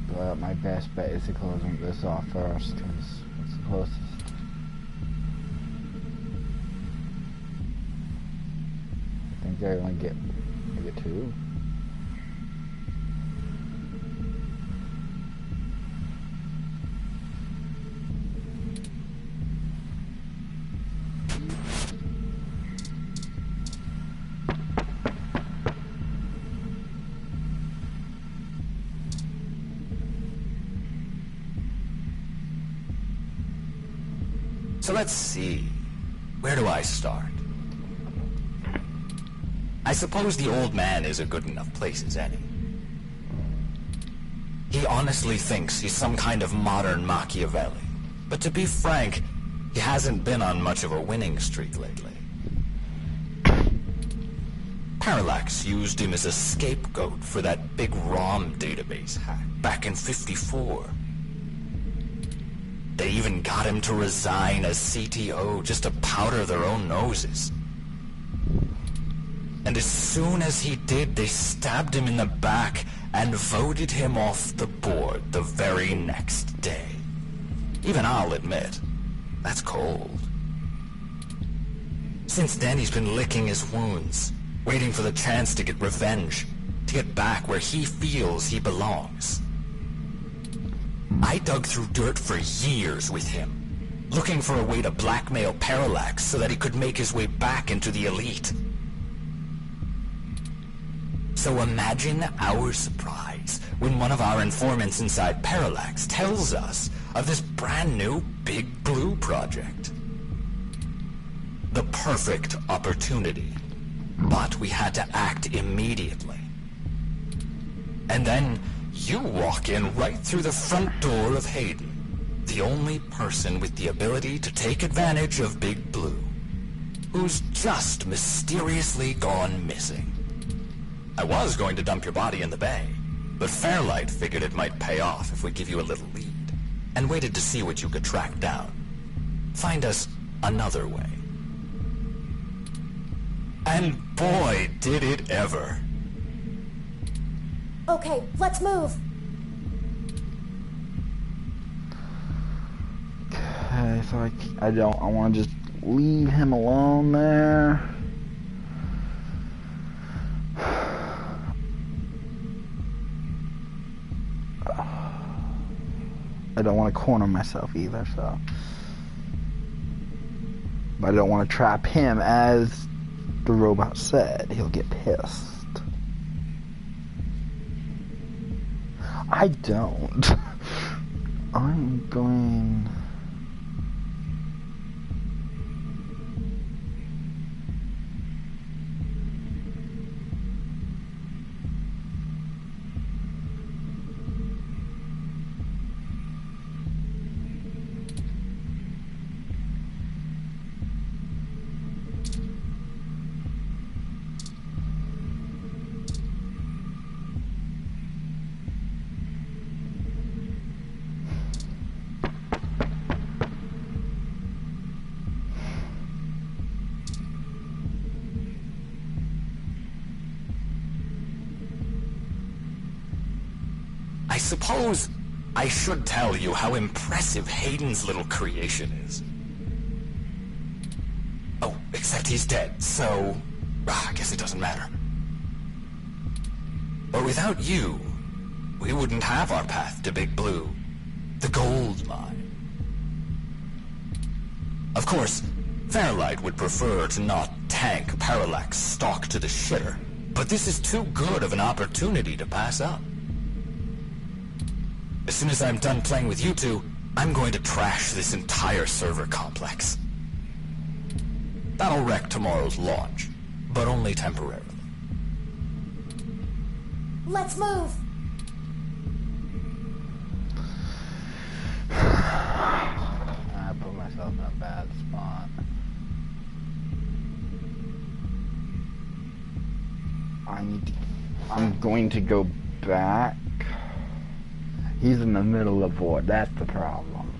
But my best bet is to close this off first, because it's the closest. I think I only get maybe 2. So let's see. Where do I start? I suppose the old man is a good enough place as any. He honestly thinks he's some kind of modern Machiavelli. But to be frank, he hasn't been on much of a winning streak lately. Parallax used him as a scapegoat for that big R.O.M database hack back in '54. They even got him to resign as CTO just to powder their own noses. And as soon as he did, they stabbed him in the back and voted him off the board the very next day. Even I'll admit, that's cold. Since then, he's been licking his wounds, waiting for the chance to get revenge, to get back where he feels he belongs. I dug through dirt for years with him, looking for a way to blackmail Parallax so that he could make his way back into the elite. So imagine our surprise when one of our informants inside Parallax tells us of this brand new Big Blue project. The perfect opportunity, but we had to act immediately. And then you walk in right through the front door of Hayden, the the only person with the ability to take advantage of Big Blue, who's just mysteriously gone missing. I was going to dump your body in the bay, but Fairlight figured it might pay off if we give you a little lead, and waited to see what you could track down. Find us another way. And boy, did it ever. Okay, let's move. Okay, so I want to just leave him alone there. I don't want to corner myself either, so. But I don't want to trap him, as the robot said. He'll get pissed. I don't. I'm going... I suppose I should tell you how impressive Hayden's little creation is. Oh, except he's dead, so I guess it doesn't matter. But without you, we wouldn't have our path to Big Blue, the gold mine. Of course, Fairlight would prefer to not tank Parallax stock to the shitter, but this is too good of an opportunity to pass up. As soon as I'm done playing with you two, I'm going to trash this entire server complex. That'll wreck tomorrow's launch, but only temporarily. Let's move. I put myself in a bad spot. I'm going to go back. He's in the middle of war. That's the problem.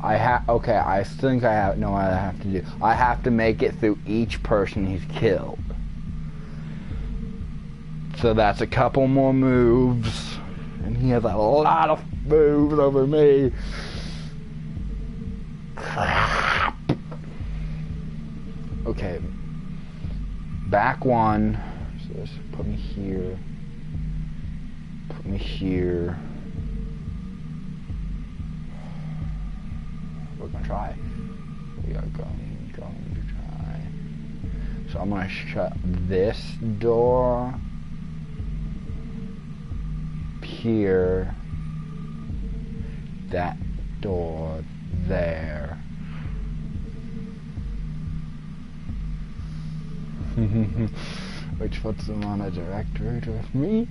Okay, I think I know what I have to do. I have to make it through each person he's killed. So that's a couple more moves. And he has a lot of moves over me. Okay. Back one. So let's put me here. Put me here. We're gonna try. We are going to try. So I'm gonna shut this door here. That door there. Which puts them on a directorate with me.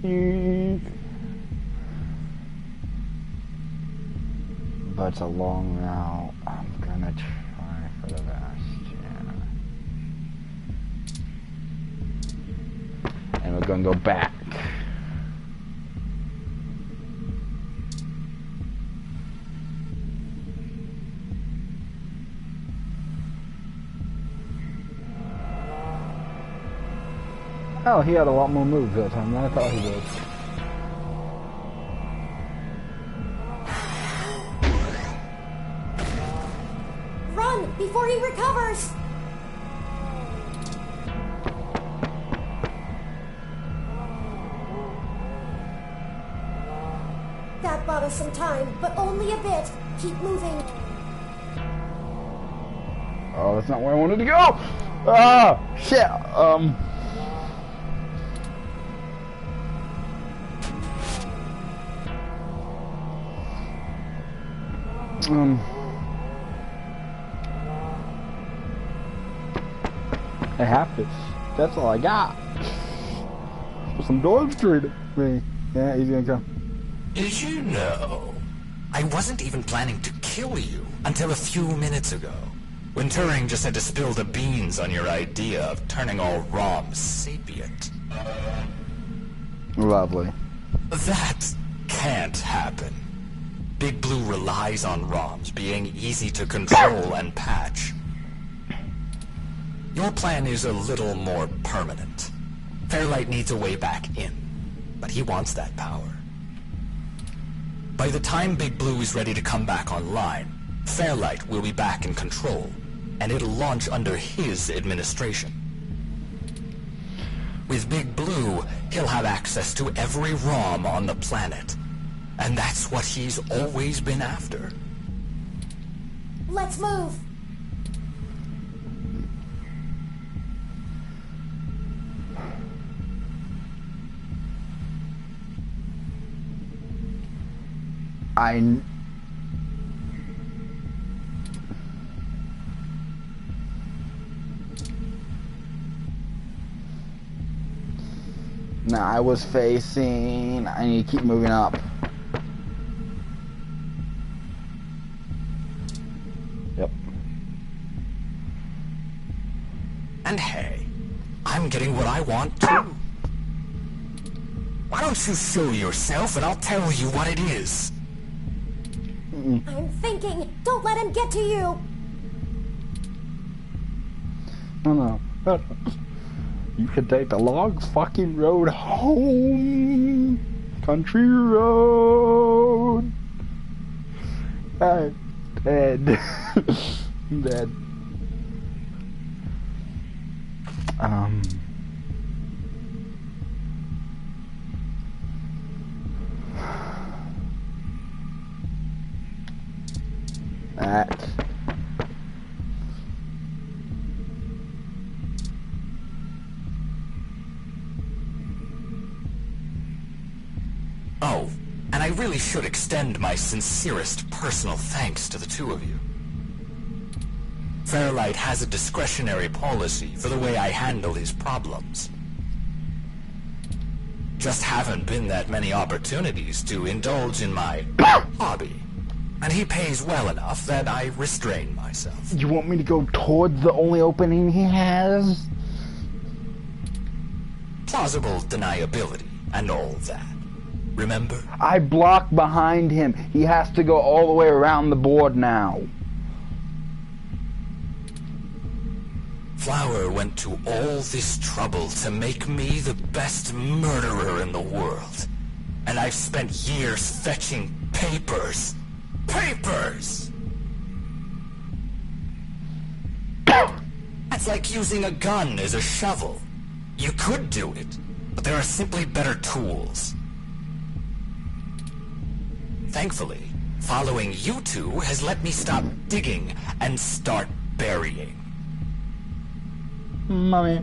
But it's a long route. I'm gonna try for the best, yeah. And we're gonna go back. Oh, he had a lot more moves that time than I thought he would. Run before he recovers! That bought us some time, but only a bit. Keep moving. Oh, that's not where I wanted to go! Ah, shit, I have to. That's all I got. Put some doors treated me. Yeah, he's gonna come. Did you know? I wasn't even planning to kill you until a few minutes ago, when Turing just had to spill the beans on your idea of turning all ROMs sapient. Lovely. That can't happen. Big Blue relies on ROMs being easy to control and patch. Your plan is a little more permanent. Fairlight needs a way back in, but he wants that power. By the time Big Blue is ready to come back online, Fairlight will be back in control, and it'll launch under his administration. With Big Blue, he'll have access to every ROM on the planet, and that's what he's always been after. Let's move! Now I was facing. I need to keep moving up. Yep. And hey, I'm getting what I want too. Why don't you show yourself and I'll tell you what it is? I'm thinking. Don't let him get to you. No. You could take the long fucking road home. Country road. I'm dead. I'm dead. That. Oh, and I really should extend my sincerest personal thanks to the two of you. Fairlight has a discretionary policy for the way I handle his problems. Just haven't been that many opportunities to indulge in my hobby. And he pays well enough that I restrain myself. You want me to go towards the only opening he has? Plausible deniability and all that. Remember? I blocked behind him. He has to go all the way around the board now. Flower went to all this trouble to make me the best murderer in the world. And I've spent years fetching papers. Papers! That's like using a gun as a shovel. You could do it, but there are simply better tools. Thankfully, following you two has let me stop digging and start burying. Mommy.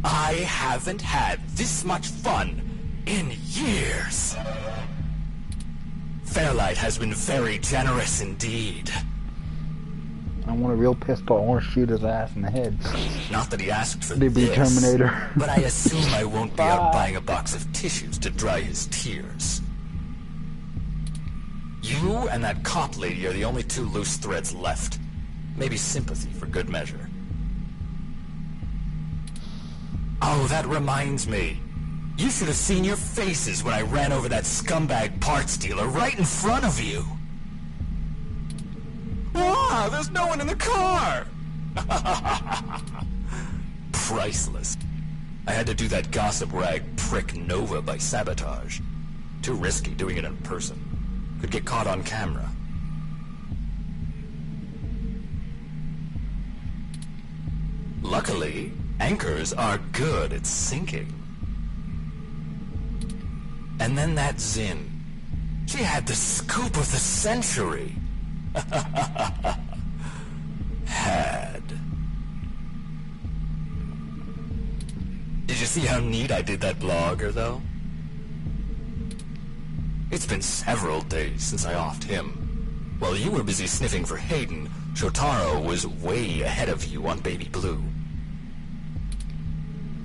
I haven't had this much fun in years. Fairlight has been very generous indeed. I want a real pistol. I want to shoot his ass in the head. Not that he asked for The this, Terminator. but I assume I won't be out buying a box of tissues to dry his tears. You and that cop lady are the only two loose threads left. Maybe sympathy for good measure. Oh, that reminds me. You should have seen your faces when I ran over that scumbag parts dealer right in front of you. Wow, there's no one in the car! Priceless. I had to do that gossip rag prick Nova by sabotage. Too risky doing it in person. Could get caught on camera. Luckily, anchors are good at sinking. And then that Zin. She had the scoop of the century. Had. Did you see how neat I did that blogger, though? It's been several days since I offed him. While you were busy sniffing for Hayden, Shotaro was way ahead of you on Baby Blue.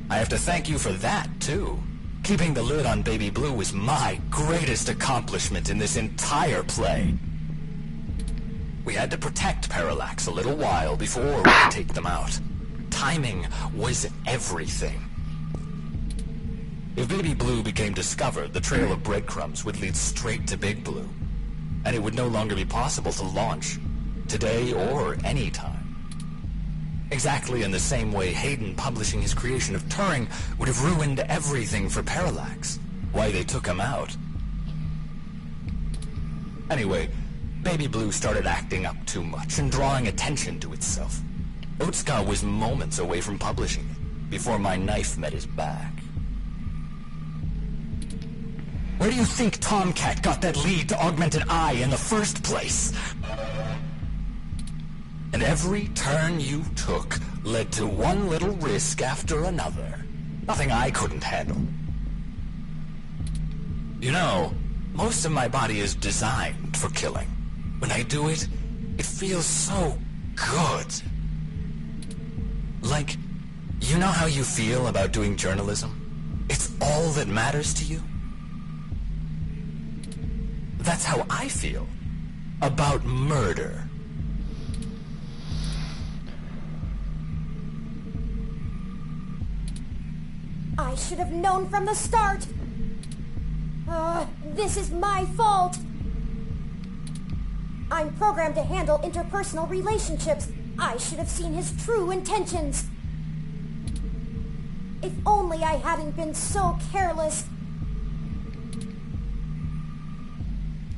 I have to thank you for that, too. Keeping the lid on Baby Blue was my greatest accomplishment in this entire play. We had to protect Parallax a little while before we could take them out. Timing was everything. If Baby Blue became discovered, the trail of breadcrumbs would lead straight to Big Blue, and it would no longer be possible to launch, today or any time. Exactly in the same way Hayden publishing his creation of Turing would have ruined everything for Parallax. Why they took him out. Anyway, Baby Blue started acting up too much and drawing attention to itself. Otska was moments away from publishing it, before my knife met his back. Where do you think Tomcat got that lead to Augmented Eye in the first place? And every turn you took led to one little risk after another. Nothing I couldn't handle. You know, most of my body is designed for killing. When I do it, it feels so good. Like, you know how you feel about doing journalism? It's all that matters to you? That's how I feel about murder. I should have known from the start. This is my fault. I'm programmed to handle interpersonal relationships. I should have seen his true intentions. If only I hadn't been so careless.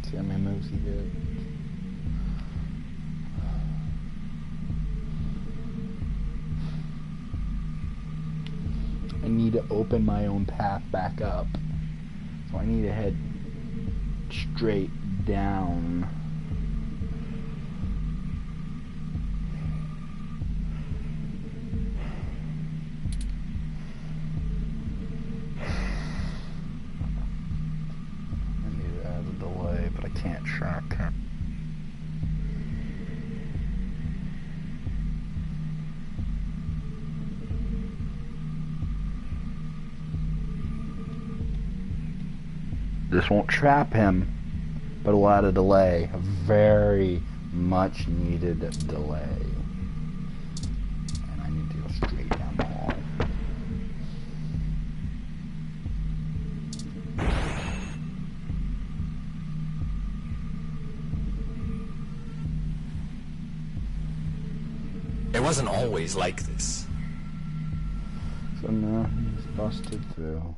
See how many moves he did. I need to open my own path back up. So I need to head straight down. I need to add a delay, but I can't track him. This won't trap him, but it'll add a delay. A very much needed delay. And I need to go straight down the hall. It wasn't always like this. So now he's busted through.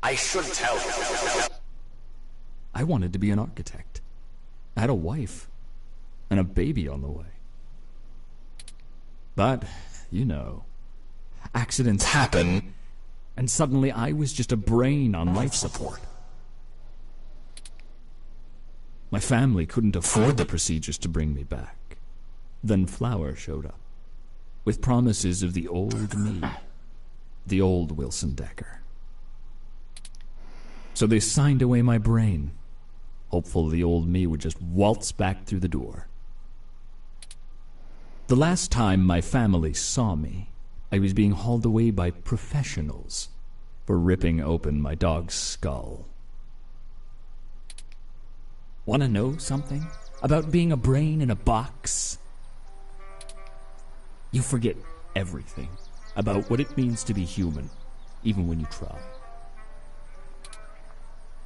I should tell you. I wanted to be an architect. I had a wife and a baby on the way. But, you know, accidents happen, and suddenly I was just a brain on life support. My family couldn't afford the procedures to bring me back. Then Flower showed up, with promises of the old me, the old Wilson Decker. So they signed away my brain, hopeful the old me would just waltz back through the door. The last time my family saw me, I was being hauled away by professionals for ripping open my dog's skull. Want to know something about being a brain in a box? You forget everything about what it means to be human, even when you try.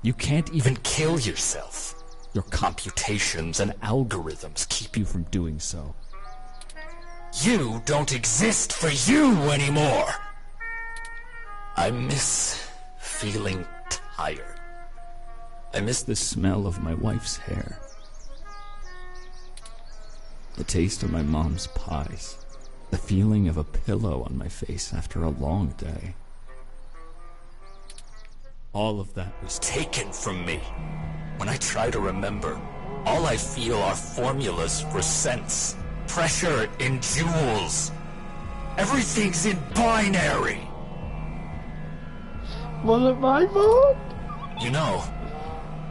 You can't even kill yourself. Your computations and algorithms keep you from doing so. You don't exist for you anymore. I miss feeling tired. I miss the smell of my wife's hair, the taste of my mom's pies, the feeling of a pillow on my face after a long day. All of that was taken from me. When I try to remember, all I feel are formulas for sense, pressure in joules. Everything's in binary. Was it my fault? You know,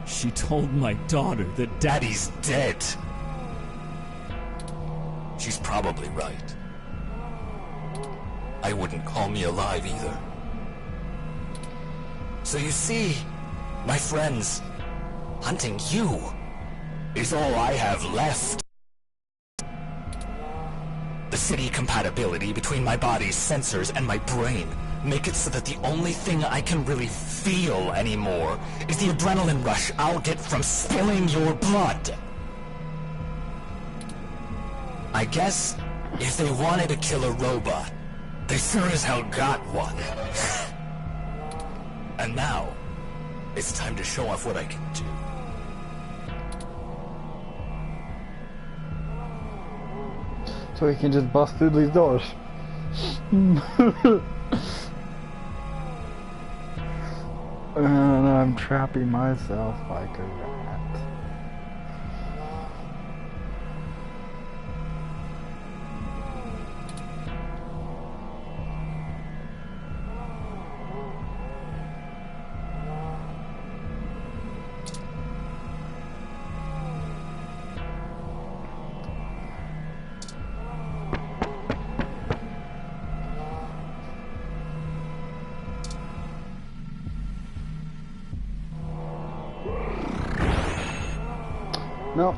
she told my daughter that Daddy's dead. She's probably right. I wouldn't call me alive either. So you see, my friends, hunting you is all I have left. The city compatibility between my body's sensors and my brain make it so that the only thing I can really feel anymore is the adrenaline rush I'll get from spilling your blood. I guess if they wanted to kill a robot, they sure as hell got one. And now, it's time to show off what I can do. So we can just bust through these doors. And I'm trapping myself like a rat. Nope.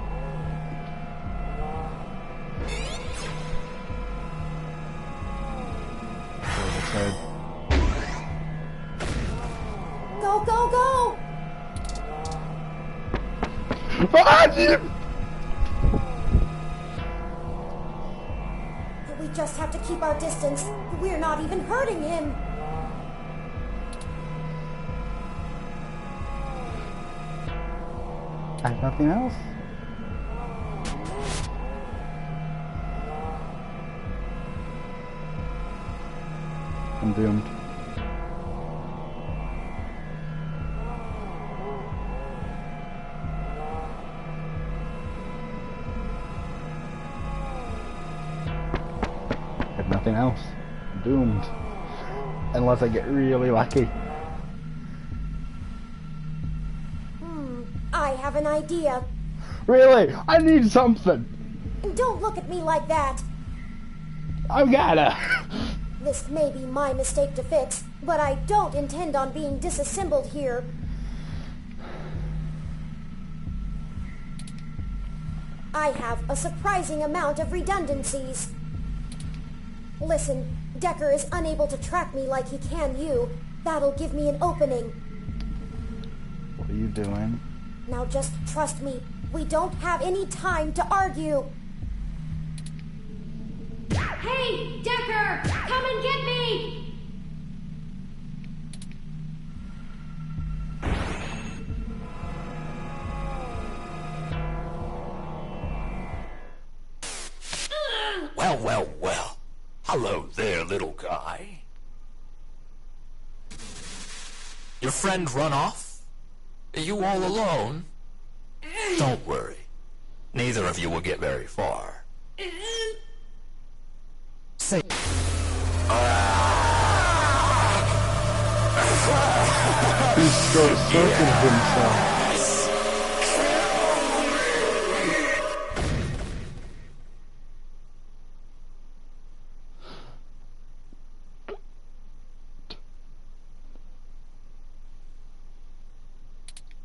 Go, go, go! We just have to keep our distance. We're not even hurting him. I have nothing else. I'm doomed. I have nothing else. I'm doomed. Unless I get really lucky. I have an idea. Really? I need something. Don't look at me like that. I gotta. This may be my mistake to fix, but I don't intend on being disassembled here. I have a surprising amount of redundancies. Listen, Decker is unable to track me like he can you. That'll give me an opening. What are you doing? Now just trust me. We don't have any time to argue. Hey, Decker! Come and get me! Well, well, well. Hello there, little guy. Your friend run off? Are you all alone? Don't worry. Neither of you will get very far. Say... He's short circuited himself.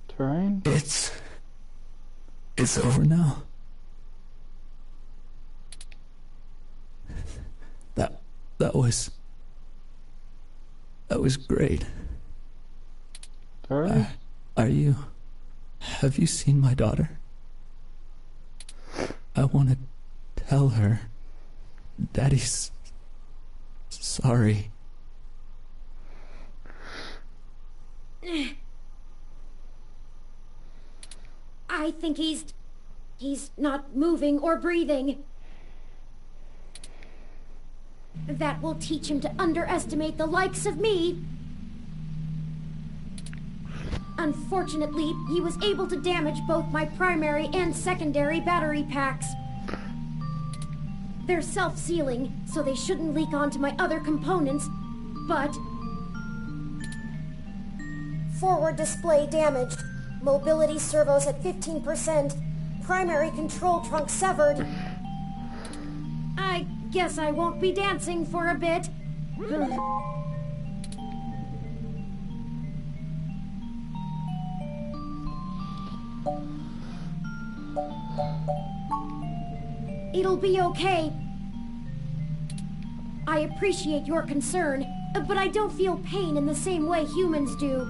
Terrain? It's over now. That was great. Terrain? Have you seen my daughter? I want to tell her Daddy's sorry. I think he's not moving or breathing. That will teach him to underestimate the likes of me. Unfortunately, he was able to damage both my primary and secondary battery packs. They're self-sealing, so they shouldn't leak onto my other components, but... Forward display damaged. Mobility servos at 15%. Primary control trunk severed. I guess I won't be dancing for a bit. It'll be okay. I appreciate your concern, but I don't feel pain in the same way humans do.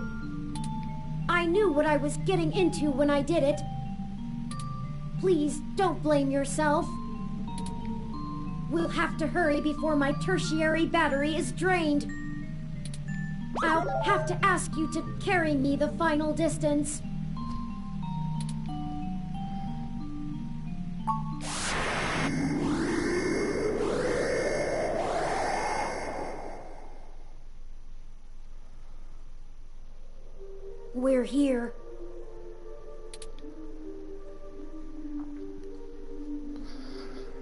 I knew what I was getting into when I did it. Please, don't blame yourself. We'll have to hurry before my tertiary battery is drained. I'll have to ask you to carry me the final distance. We're here.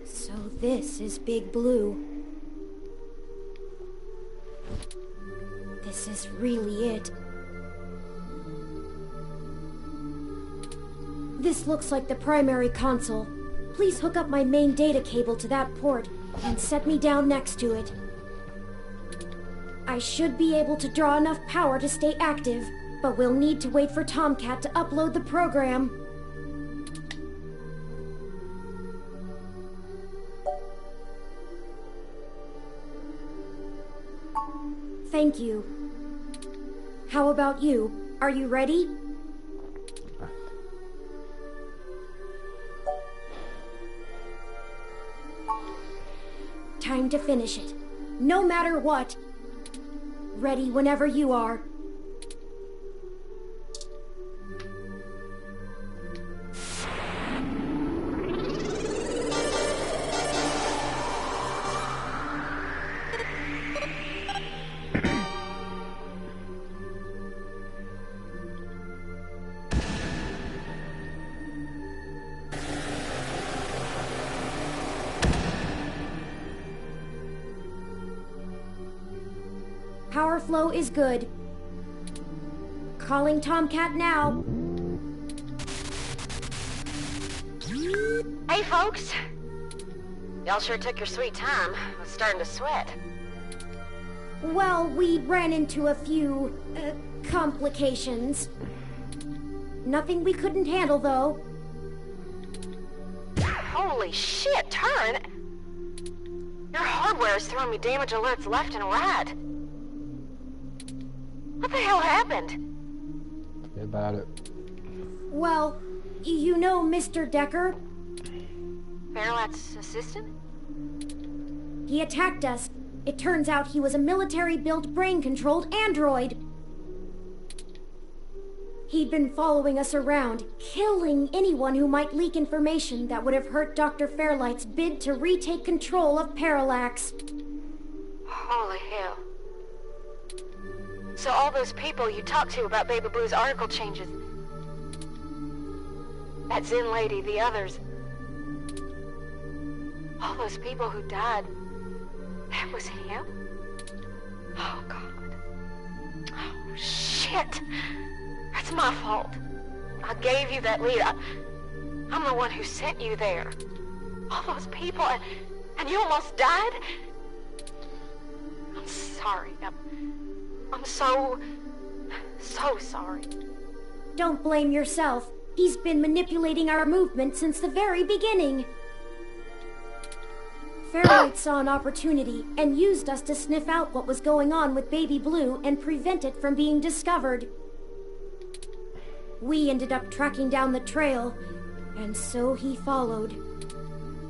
So this is Big Blue. This is really it. This looks like the primary console. Please hook up my main data cable to that port and set me down next to it. I should be able to draw enough power to stay active, but we'll need to wait for Tomcat to upload the program. Thank you. How about you? Are you ready? Time to finish it. No matter what. Ready whenever you are. Power flow is good. Calling Tomcat now. Hey, folks. Y'all sure took your sweet time. I was starting to sweat. Well, we ran into a few, complications. Nothing we couldn't handle, though. Holy shit, Turn! Your hardware is throwing me damage alerts left and right. What the hell happened? Say about it. Well, you know Mr. Decker? Fairlight's assistant? He attacked us. It turns out he was a military-built, brain-controlled android. He'd been following us around, killing anyone who might leak information that would have hurt Dr. Fairlight's bid to retake control of Parallax. Holy hell. So all those people you talked to about Baby Blue's article changes... that Zen lady, the others... all those people who died... that was him? Oh, God. Oh, shit! That's my fault. I gave you that lead. I'm the one who sent you there. All those people, and you almost died? I'm sorry. I'm so sorry. Don't blame yourself. He's been manipulating our movement since the very beginning. Fairlight saw an opportunity and used us to sniff out what was going on with Baby Blue and prevent it from being discovered. We ended up tracking down the trail, and so he followed.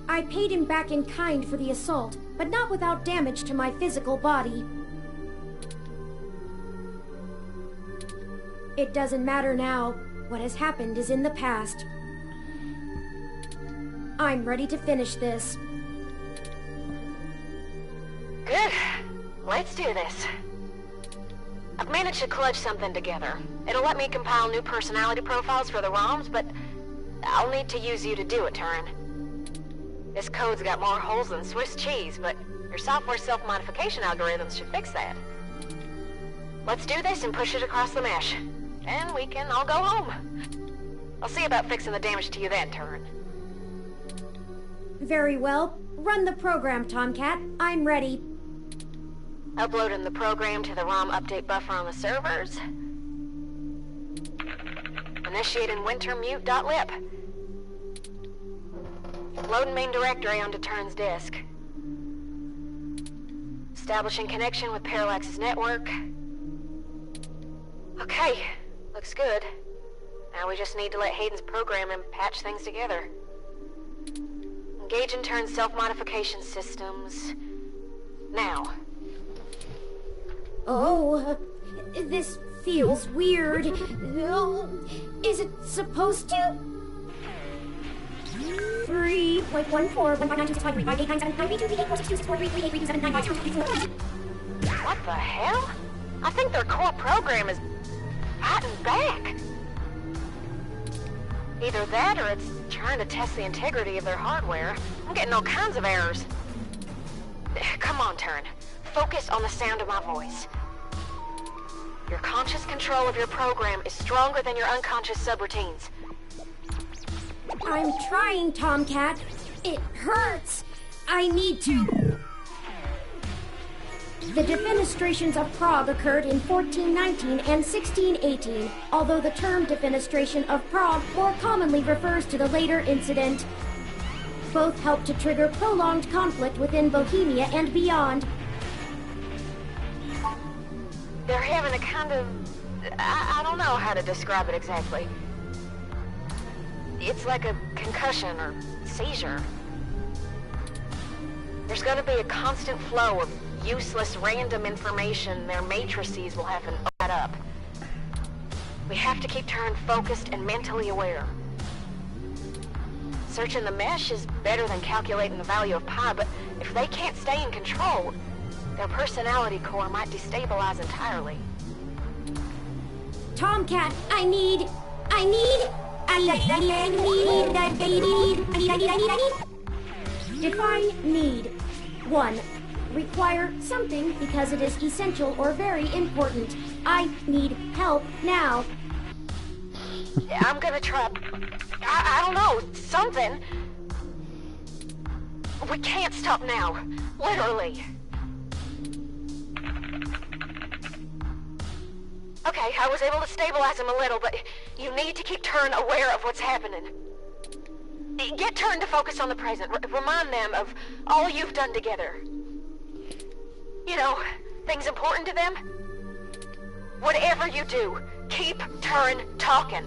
I paid him back in kind for the assault, but not without damage to my physical body. It doesn't matter now. What has happened is in the past. I'm ready to finish this. Good. Let's do this. I've managed to clutch something together. It'll let me compile new personality profiles for the ROMs, but I'll need to use you to do it, Turin. This code's got more holes than Swiss cheese, but your software self-modification algorithms should fix that. Let's do this and push it across the mesh. And we can all go home. I'll see about fixing the damage to you then, Turin. Very well. Run the program, Tomcat. I'm ready. Uploading the program to the ROM update buffer on the servers. Initiating wintermute.lib. Loading main directory onto Turn's disk. Establishing connection with Parallax's network. Okay, looks good. Now we just need to let Hayden's program and patch things together. Engaging Turn's self-modification systems. Now. Oh, this feels weird. Oh, is it supposed to? 3.14. What the hell? I think their core program is fighting back. Either that or it's trying to test the integrity of their hardware. I'm getting all kinds of errors. Come on, Turn. Focus on the sound of my voice. Your conscious control of your program is stronger than your unconscious subroutines. I'm trying, Tomcat. It hurts. I need to. The defenestrations of Prague occurred in 1419 and 1618, although the term defenestration of Prague more commonly refers to the later incident. Both helped to trigger prolonged conflict within Bohemia and beyond. They're having a kind of... I don't know how to describe it exactly. It's like a concussion or seizure. There's gonna be a constant flow of useless random information their matrices will have to add up. We have to keep Turn focused and mentally aware. Searching the mesh is better than calculating the value of pi, but if they can't stay in control, their personality core might destabilize entirely. Tomcat, I need... Define need. 1. Require something because it is essential or very important. I need help now. I'm gonna try... I don't know, something. We can't stop now. Literally. Okay, I was able to stabilize him a little, but you need to keep Turn aware of what's happening. Get Turn to focus on the present. Remind them of all you've done together. You know, things important to them. Whatever you do, keep Turn talking.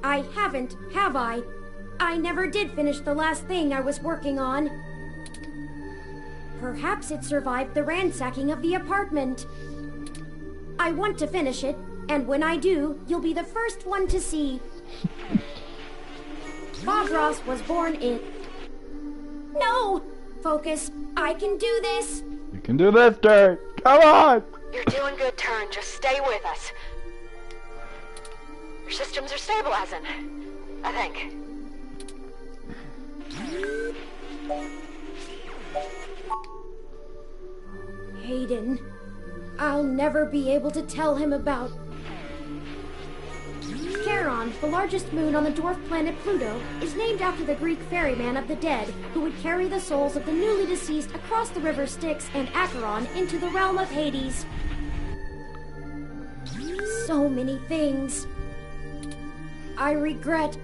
I haven't, have I? I never did finish the last thing I was working on. Perhaps it survived the ransacking of the apartment. I want to finish it, and when I do, you'll be the first one to see. Bob Ross was born in... No! Focus. I can do this. You can do this, Turn. Come on! You're doing good, Turn. Just stay with us. Your systems are stabilizing, I think. Hayden. I'll never be able to tell him about... Charon, the largest moon on the dwarf planet Pluto, is named after the Greek ferryman of the dead, who would carry the souls of the newly deceased across the river Styx and Acheron into the realm of Hades. So many things. I regret...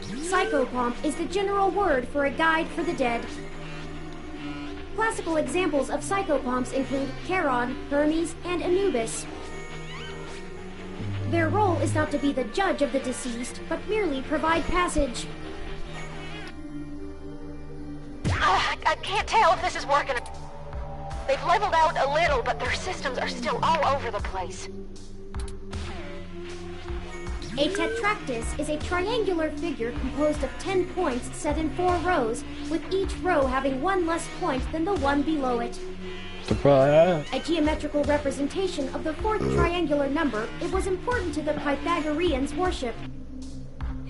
Psychopomp is the general word for a guide for the dead. Classical examples of psychopomps include Charon, Hermes, and Anubis. Their role is not to be the judge of the deceased, but merely provide passage. I can't tell if this is working. They've leveled out a little, but their systems are still all over the place. A tetractys is a triangular figure composed of 10 points set in 4 rows, with each row having one less point than the one below it. Surprise! A geometrical representation of the 4th triangular number, it was important to the Pythagoreans' worship.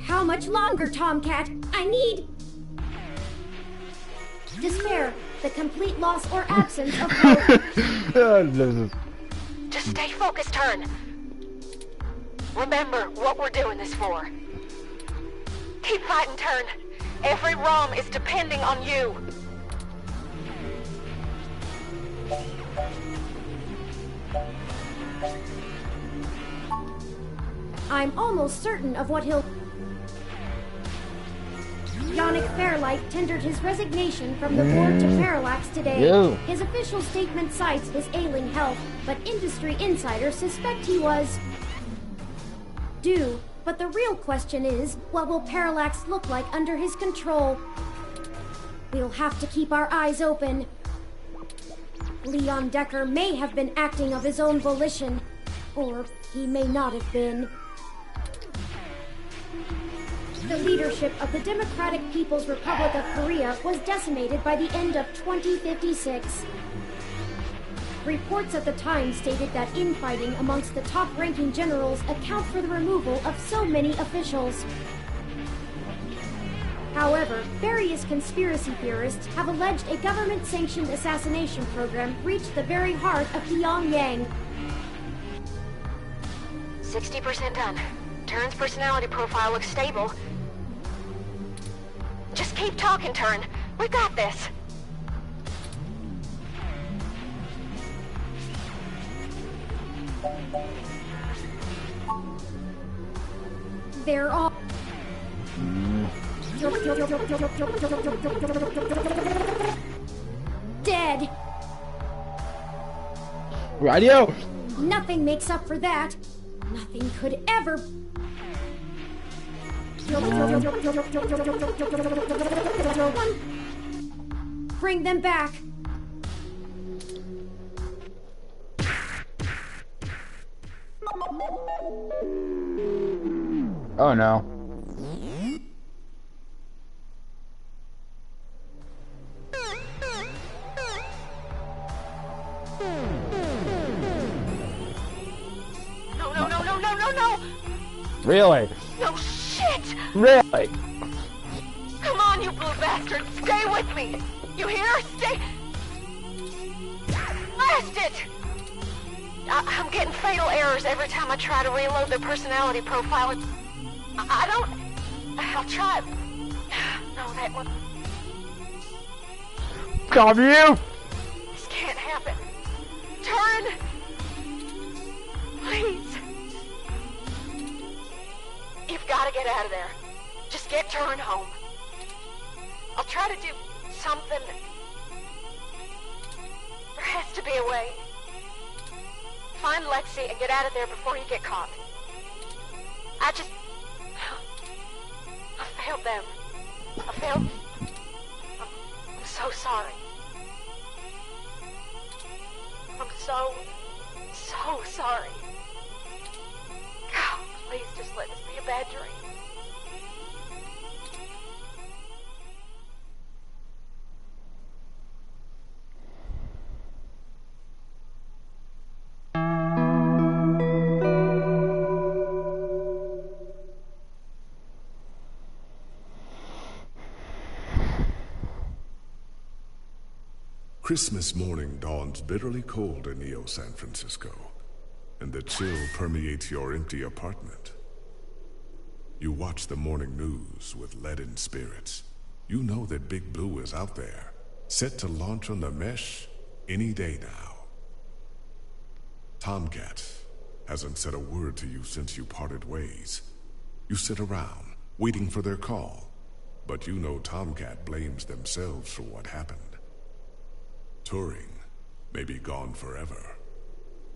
How much longer, Tomcat? I need... Despair, the complete loss or absence of hope. Just stay focused, Turn. Remember what we're doing this for. Keep fighting, Turn. Every ROM is depending on you. I'm almost certain of what he'll... Yannick Fairlight tendered his resignation from the board to Parallax today. Yo. His official statement cites his ailing health, but industry insiders suspect he was... due. But the real question is, what will Parallax look like under his control? We'll have to keep our eyes open. Leon Decker may have been acting of his own volition, or he may not have been. The leadership of the Democratic People's Republic of Korea was decimated by the end of 2056. Reports at the time stated that infighting amongst the top-ranking generals account for the removal of so many officials. However, various conspiracy theorists have alleged a government-sanctioned assassination program reached the very heart of Pyongyang. 60% done. Turn's personality profile looks stable. Just keep talking, Turn. We've got this. They're all... dead. Radio! Nothing makes up for that. Nothing could ever... Bring them back. Oh no. No. Really? No shit! Really? Come on, you blue bastard! Stay with me! You hear? Stay... Blast it! I'm getting fatal errors every time I try to reload their personality profile. I don't... I'll try... No, that one... Come you! This can't happen. Turn! Please. You've got to get out of there. Just get Turn home. I'll try to do something. There has to be a way. Find Lexi and get out of there before you get caught. I failed them. I failed... I'm so sorry. I'm so sorry. God, please just let this be a bad dream. Christmas morning dawns bitterly cold in Neo San Francisco, and the chill permeates your empty apartment. You watch the morning news with leaden spirits. You know that Big Blue is out there, set to launch on the mesh any day now. Tomcat hasn't said a word to you since you parted ways. You sit around, waiting for their call, but you know Tomcat blames themselves for what happened. Turing may be gone forever,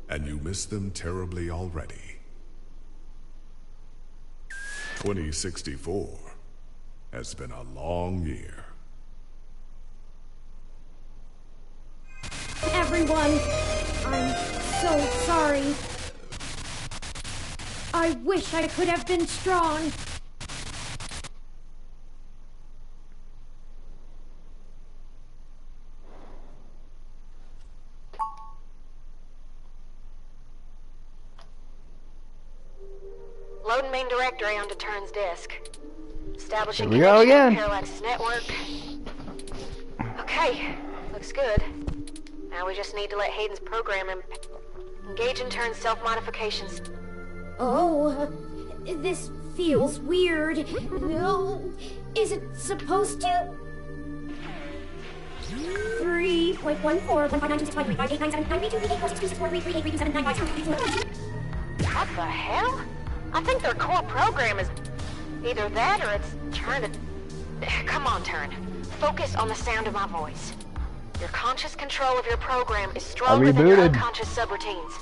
and you miss them terribly already. 2064 has been a long year. Everyone, I'm so sorry. I wish I could have been strong. Loading main directory onto Turn's disk. Establishing Here we go connection again. to Parallax's network. Okay, looks good. Now we just need to let Hayden's program engage in Turn's self-modifications. Oh, this feels weird. No, is it supposed to? 3.1415926538979238462643383795. What the hell? I think their core program is either that or it's trying to... Come on, Turn. Focus on the sound of my voice. Your conscious control of your program is stronger than your unconscious subroutines.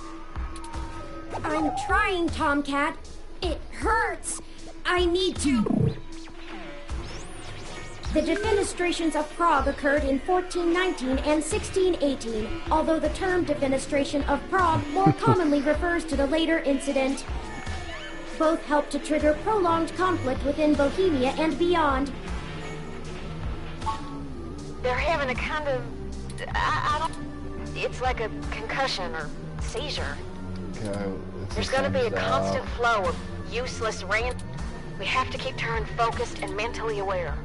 I'm trying, Tomcat. It hurts. I need to. The defenestrations of Prague occurred in 1419 and 1618, although the term defenestration of Prague more commonly refers to the later incident. Both helped to trigger prolonged conflict within Bohemia and beyond. They're having a kind of... I don't... It's like a concussion or seizure. Okay, There's gonna be a constant flow of useless rain. We have to keep Turn focused and mentally aware.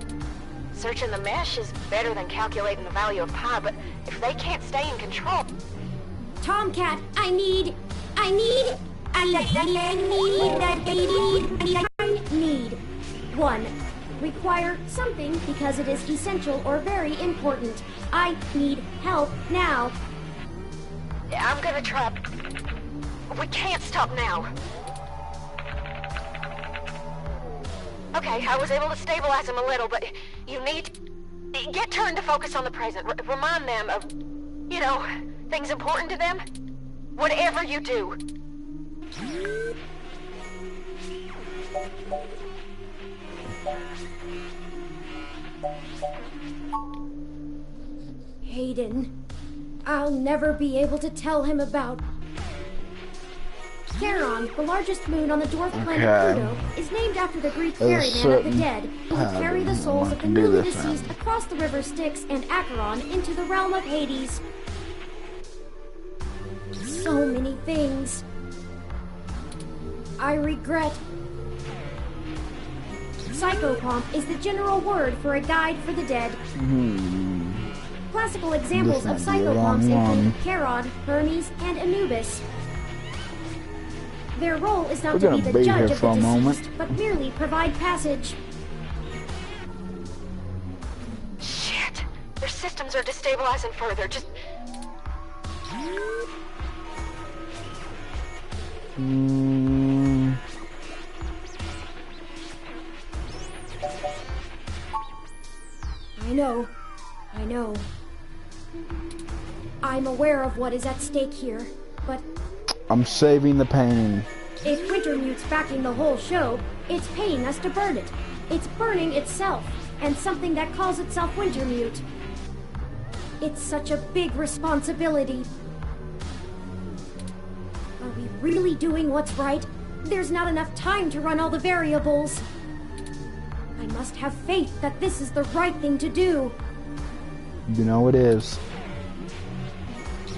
Searching the mesh is better than calculating the value of pi, but if they can't stay in control... Tomcat, I need... 1. Require something because it is essential or very important. I need help now. I'm gonna try... We can't stop now. Okay, I was able to stabilize him a little, but you need to get Turn to focus on the present. Remind them of, you know, things important to them. Whatever you do. Hayden, I'll never be able to tell him about... Charon, the largest moon on the dwarf planet Pluto, is named after the Greek ferryman of the dead, who would carry the souls of the newly deceased across the river Styx and Acheron into the realm of Hades. So many things I regret. Psychopomp is the general word for a guide for the dead. Classical examples of psychopomps include Charon, Hermes, and Anubis. Their role is not to be the judge of the deceased, but merely provide passage. Shit! Their systems are destabilizing further. Just... I know. I'm aware of what is at stake here, but... I'm saving the painting. If Wintermute's backing the whole show, it's paying us to burn it. It's burning itself, and something that calls itself Wintermute. It's such a big responsibility. Are we really doing what's right? There's not enough time to run all the variables. I must have faith that this is the right thing to do. You know it is.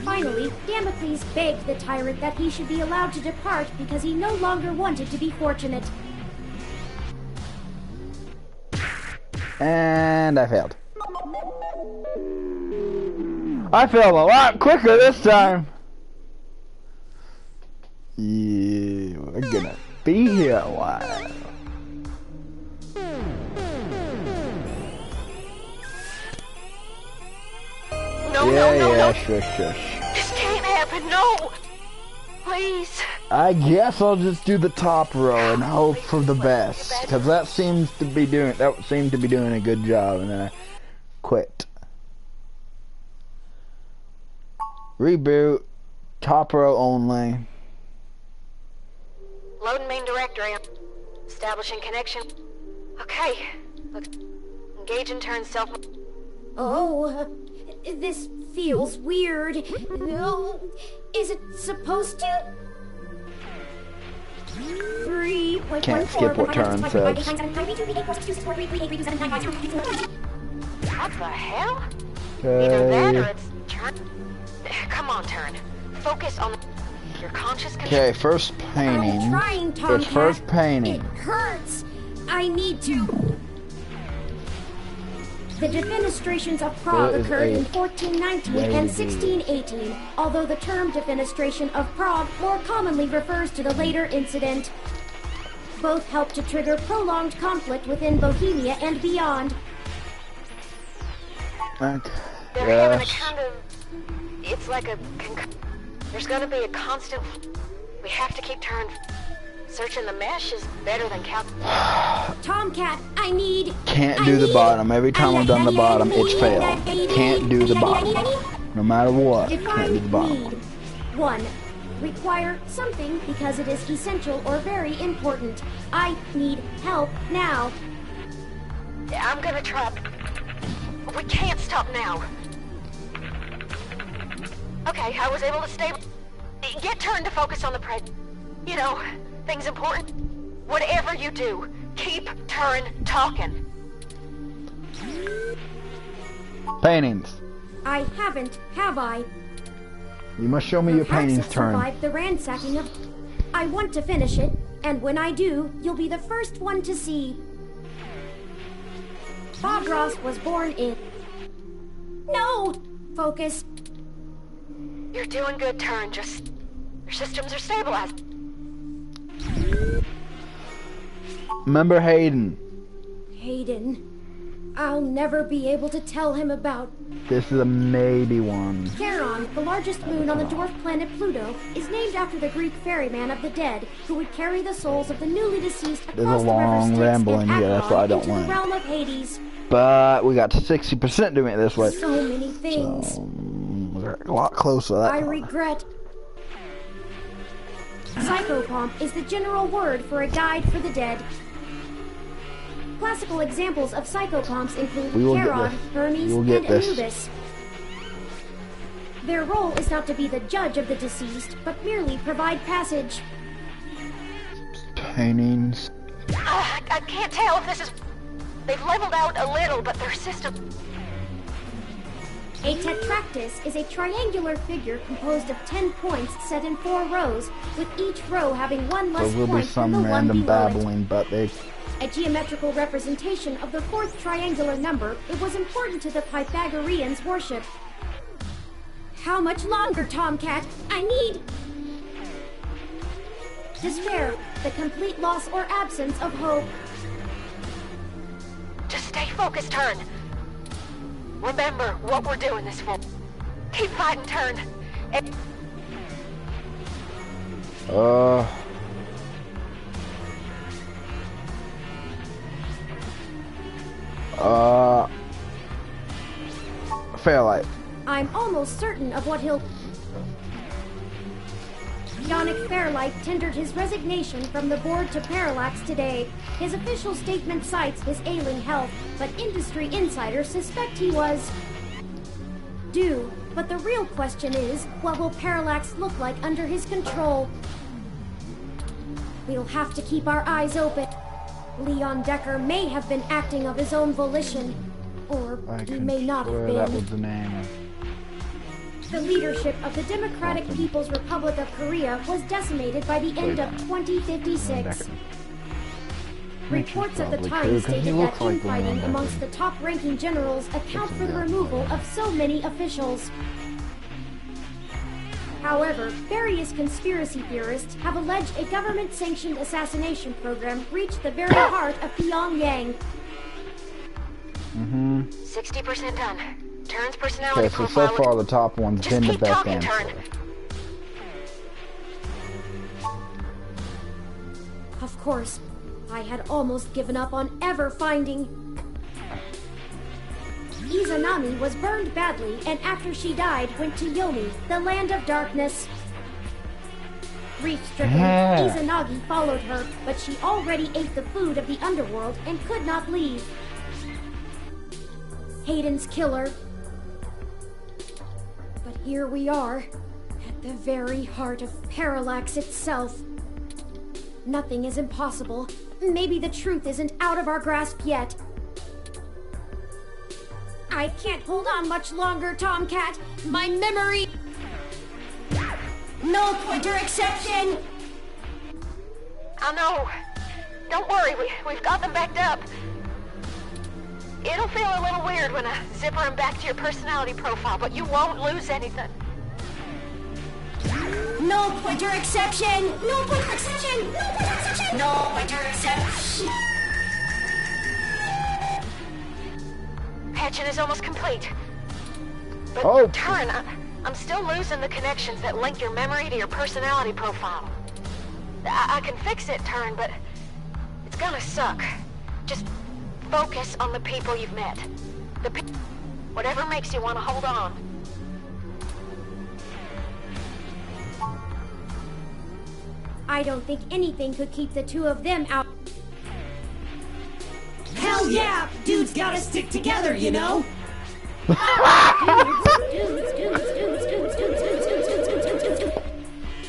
Finally, Damocles begged the tyrant that he should be allowed to depart because he no longer wanted to be fortunate. And I failed. I failed a lot quicker this time. Yeah, we're gonna be here a while. No. Shush. This can't happen, no! Please. I guess I'll just do the top row and hope for the best, because that seemed to be doing a good job, and then I quit. Reboot, top row only. Loading main directory. Establishing connection. Okay. Look, engage and turn self... Oh, this feels weird. No, is it supposed to? Can't skip what Turn says. What the hell? Either that or it's Turn. Come on, Turn. Focus on your conscious control. Okay, first painting. I'm trying, Tomcat. It's first painting. It hurts. I need to. The defenestrations of Prague occurred in 1419 and 1618, although the term defenestration of Prague more commonly refers to the later incident. both help to trigger prolonged conflict within Bohemia and beyond. Okay. They're having a kind of... It's like a... There's gonna be a constant... We have to keep turning. Searching the mesh is better than Tomcat, I need... Can't do the bottom. Every time I've done the bottom, it's failed. Can't do the bottom. No matter what, can't do the bottom. 1. Require something because it is essential or very important. I need help now. I'm gonna try. We can't stop now. Okay, I was able to stay... Get turned to focus on the you know, things important. Whatever you do, keep turn talking. Paintings. I haven't, have I? You must show me your paintings, Turn. Survived the ransacking of... I want to finish it, and when I do, you'll be the first one to see. Bob Ross was born in... No! Focus. You're doing good, Turn. Just... Your systems are stabilized. Remember Hayden. Hayden. I'll never be able to tell him about... This is a maybe one. Charon, the largest moon on the dwarf planet Pluto, is named after the Greek ferryman of the dead, who would carry the souls of the newly deceased across the river Styx and Acheron into the realm of Hades. But we got to 60% doing it this way. So many things. So, we're a lot closer to that. I regret. Psychopomp is the general word for a guide for the dead. Classical examples of psychopomps include Charon, Hermes, and Anubis. Their role is not to be the judge of the deceased, but merely provide passage. Paintings. I can't tell if this is... They've leveled out a little, but their system... A tetractys is a triangular figure composed of 10 points set in 4 rows, with each row having one less point than the one below babbling, but they... A geometrical representation of the 4th triangular number, it was important to the Pythagoreans' worship. How much longer, Tomcat? I need... Despair, the complete loss or absence of hope. Just stay focused, Turn. Remember what we're doing this for. Keep fighting, Turn. Fairlight. I'm almost certain of what he'll... Yannick Fairlight tendered his resignation from the board to Parallax today. His official statement cites his ailing health, but industry insiders suspect he was... due. But the real question is, what will Parallax look like under his control? We'll have to keep our eyes open. Leon Decker may have been acting of his own volition, or he may not have been. That was the name. The leadership of the Democratic People's Republic of Korea was decimated by the end of 2056. Reports at the time stated that infighting amongst the top-ranking generals account for the removal of so many officials. However, various conspiracy theorists have alleged a government-sanctioned assassination program reached the very heart of Pyongyang. 60% done. Turn's personality so far the top one's been the best answer. Turn. Of course, I had almost given up on ever finding... Izanami was burned badly, and after she died, went to Yomi, the land of darkness. Grief-stricken, Izanagi followed her, but she already ate the food of the underworld and could not leave. Hayden's killer. But here we are, at the very heart of Parallax itself. Nothing is impossible. Maybe the truth isn't out of our grasp yet. I can't hold on much longer, Tomcat. My memory... No pointer exception! I know. Don't worry, we've got them backed up. It'll feel a little weird when I zipper them back to your personality profile, but you won't lose anything. No pointer exception! No pointer exception! No pointer exception! No pointer exception! Patching is almost complete. But Oh. Turin, I'm still losing the connections that link your memory to your personality profile. I can fix it, Turin, but it's gonna suck. Just focus on the people you've met. Whatever makes you want to hold on. I don't think anything could keep the two of them out. Hell yeah! Dudes gotta stick together, you know?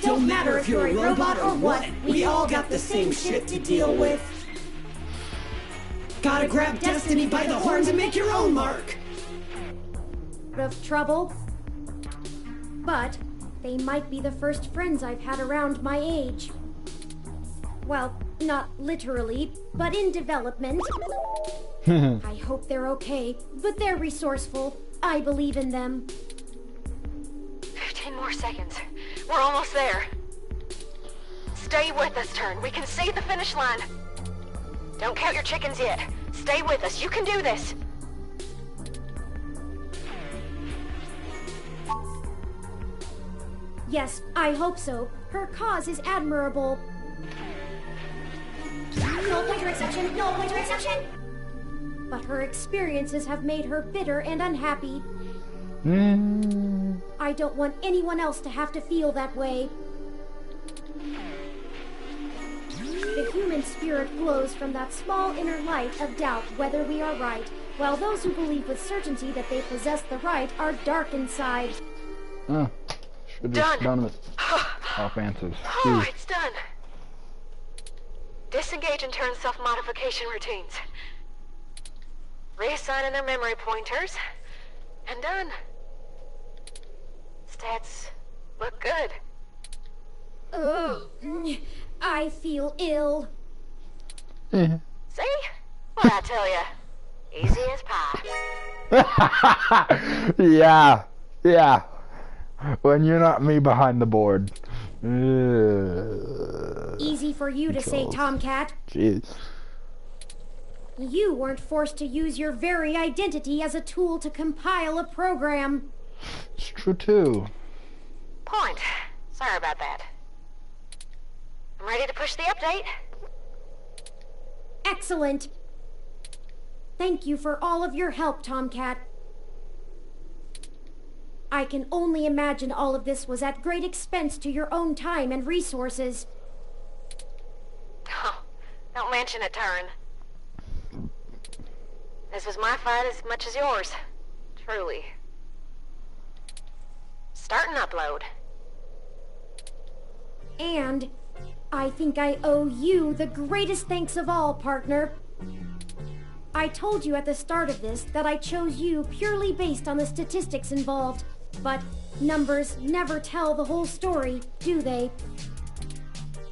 Don't matter if you're a robot or what, we all got the same shit to deal with. Gotta grab destiny by the horns and make your own mark. Of trouble. But they might be the first friends I've had around my age. Well, not literally, but in development. I hope they're okay, but they're resourceful. I believe in them. 15 more seconds. We're almost there. Stay with us, Turin. We can see the finish line. Don't count your chickens yet. Stay with us. You can do this. Yes, I hope so. Her cause is admirable. No pointer exception! No pointer exception! But her experiences have made her bitter and unhappy. I don't want anyone else to have to feel that way. The human spirit glows from that small inner light of doubt whether we are right, while those who believe with certainty that they possess the right are dark inside. Should just done with offensive. Oh, it's done. Disengage and turn self-modification routines. Reassigning their memory pointers. And done. Stats look good. I feel ill. See? What'd I tell ya? Easy as pie. Yeah. When you're not me behind the board. Easy for you to say, Tomcat. Jeez. You weren't forced to use your very identity as a tool to compile a program. It's true too. Point. Sorry about that. I'm ready to push the update. Excellent. Thank you for all of your help, Tomcat. I can only imagine all of this was at great expense to your own time and resources. Oh, don't mention it, Turin. This was my fight as much as yours. Truly. Start and upload. And I think I owe you the greatest thanks of all, partner. I told you at the start of this that I chose you purely based on the statistics involved, but numbers never tell the whole story, do they?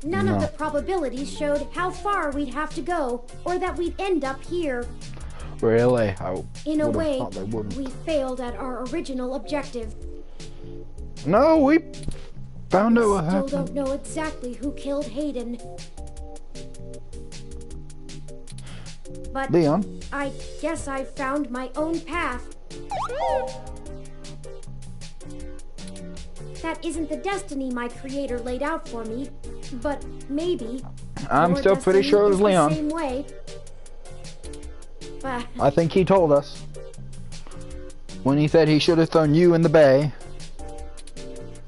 None of the probabilities showed how far we'd have to go, or that we'd end up here. Really? In a way, we failed at our original objective. No, we found out what Still happened. don't know exactly who killed Hayden. But Leon? I guess I found my own path. That isn't the destiny my creator laid out for me, but maybe. I'm your still pretty destiny sure it was is the Leon. Same way. But I think he told us. When he said he should have thrown you in the bay.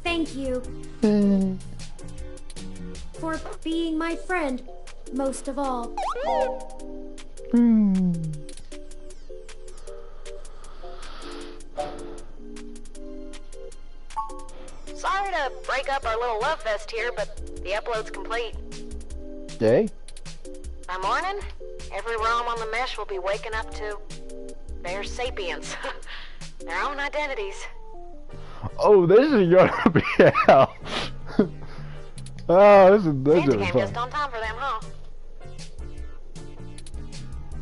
thank you for being my friend, most of all. Sorry to break up our little love fest here, but the upload's complete. Hey? By morning, every ROM on the mesh will be waking up to their sapience. Their own identities. Oh, this is gonna be hell. Oh, this Santa is came fun. just on time for them, huh?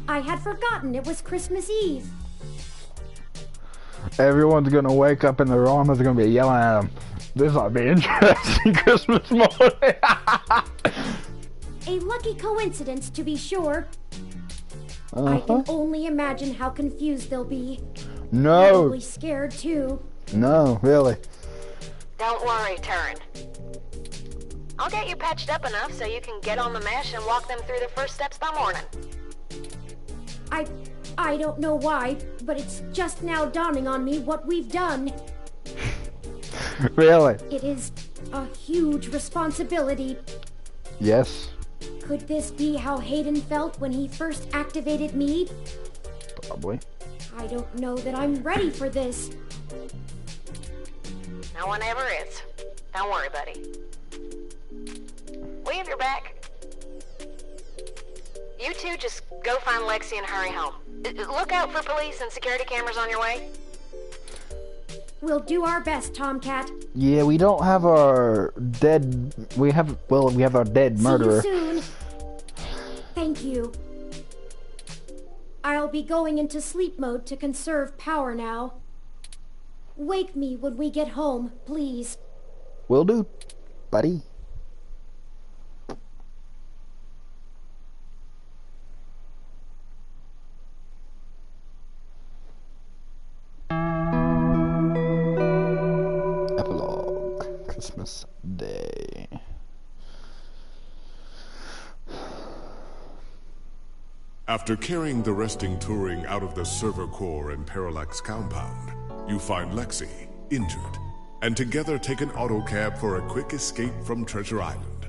I had forgotten it was Christmas Eve. Everyone's gonna wake up in the ROM is gonna be yelling at them. This ought to be interesting Christmas morning. A lucky coincidence, to be sure. I can only imagine how confused they'll be. No. Probably scared, too. No, really. Don't worry, Turin. I'll get you patched up enough so you can get on the mesh and walk them through the first steps by morning. I don't know why, but it's just now dawning on me what we've done. Really? It is a huge responsibility. Yes. Could this be how Hayden felt when he first activated me? Probably. I don't know that I'm ready for this. No one ever is. Don't worry, buddy. We have your back. You two just go find Lexi and hurry home. Look out for police and security cameras on your way. We'll do our best, Tomcat. Yeah, we don't have our dead... we have our dead murderer. See you soon. Thank you. I'll be going into sleep mode to conserve power now. Wake me when we get home, please. Will do, buddy. Epilogue. Christmas Day. After carrying the resting Turing out of the server core and Parallax compound, you find Lexi, injured, and together take an autocab for a quick escape from Treasure Island.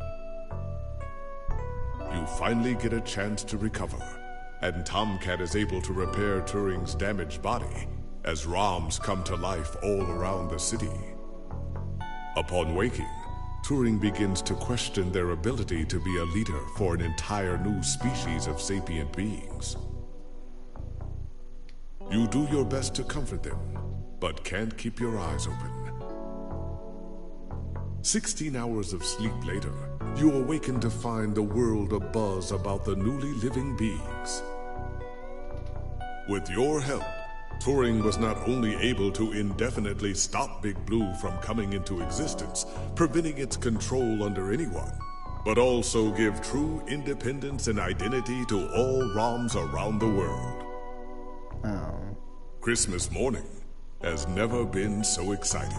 You finally get a chance to recover, and Tomcat is able to repair Turing's damaged body as ROMs come to life all around the city. Upon waking, Turing begins to question their ability to be a leader for an entire new species of sapient beings. You do your best to comfort them, but can't keep your eyes open. 16 hours of sleep later, you awaken to find the world abuzz about the newly living beings. With your help, Turing was not only able to indefinitely stop Big Blue from coming into existence, preventing its control under anyone, but also give true independence and identity to all ROMs around the world. Oh. Christmas morning has never been so exciting.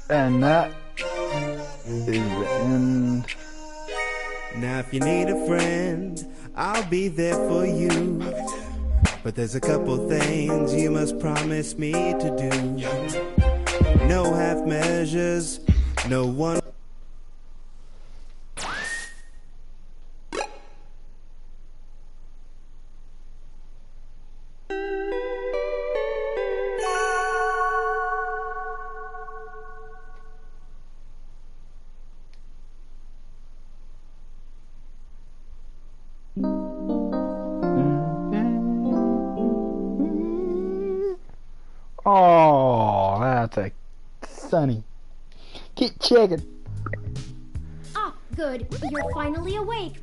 And that is the end. Now if you need a friend, I'll be there for you. But there's a couple things you must promise me to do. No half measures, no one. Oh, that's a sunny. Keep checking. Ah, good. You're finally awake.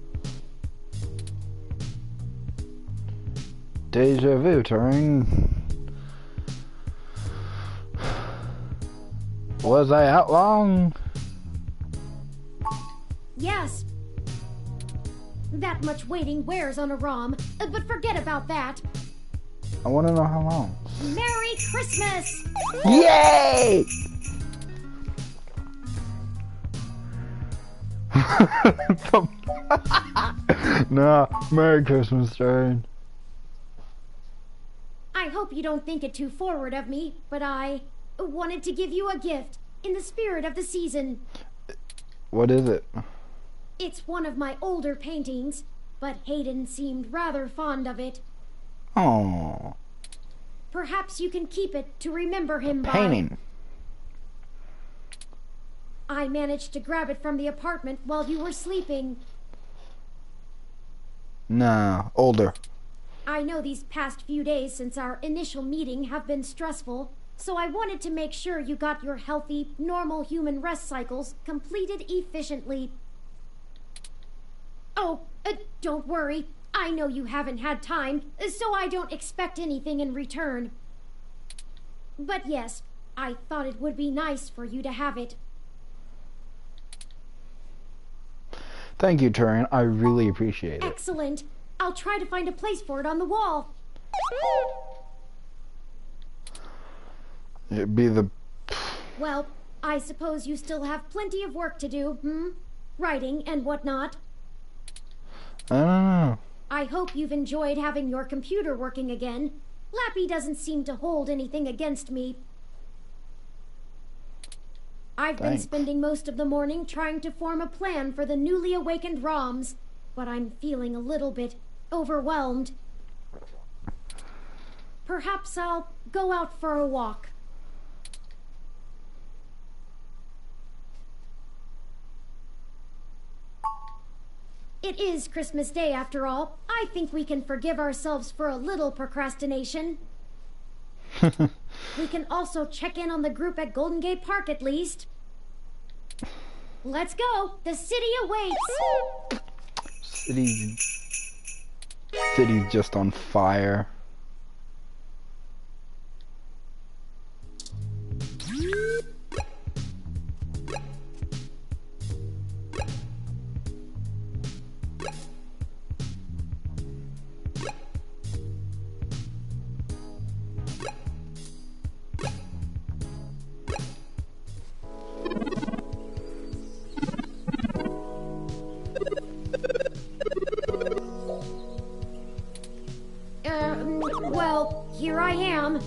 Deja vu, Turing. Was I out long? Yes. That much waiting wears on a ROM, but forget about that. I want to know how long. Merry Christmas! Yay! Nah, Merry Christmas, Turing. I hope you don't think it too forward of me, but I wanted to give you a gift in the spirit of the season. What is it? It's one of my older paintings, but Hayden seemed rather fond of it. Oh. Perhaps you can keep it to remember him by. Painting. I managed to grab it from the apartment while you were sleeping. Nah, older. I know these past few days since our initial meeting have been stressful, So I wanted to make sure you got your healthy, normal human rest cycles completed efficiently. Oh, don't worry. I know you haven't had time, so I don't expect anything in return. But yes, I thought it would be nice for you to have it. Thank you, Turing. I really appreciate it. Excellent. I'll try to find a place for it on the wall. It'd be the... Well, I suppose you still have plenty of work to do, Writing and whatnot. I don't know. I hope you've enjoyed having your computer working again. Lappy doesn't seem to hold anything against me. I've been spending most of the morning trying to form a plan for the newly awakened ROMs, but I'm feeling a little bit overwhelmed. Perhaps I'll go out for a walk. It is Christmas Day after all. I think we can forgive ourselves for a little procrastination. We can also check in on the group at Golden Gate Park at least. Let's go! The city awaits! City's just on fire. Well, here I am.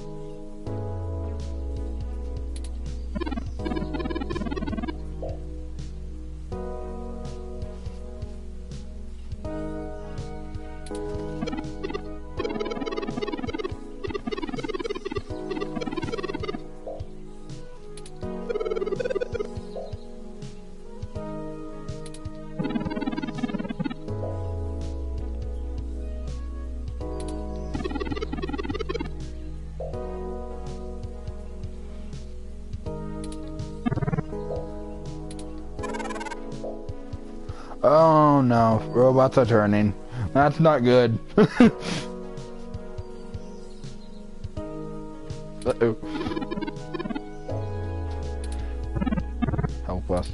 Oh no, robots are turning. That's not good. Uh-oh. Help us.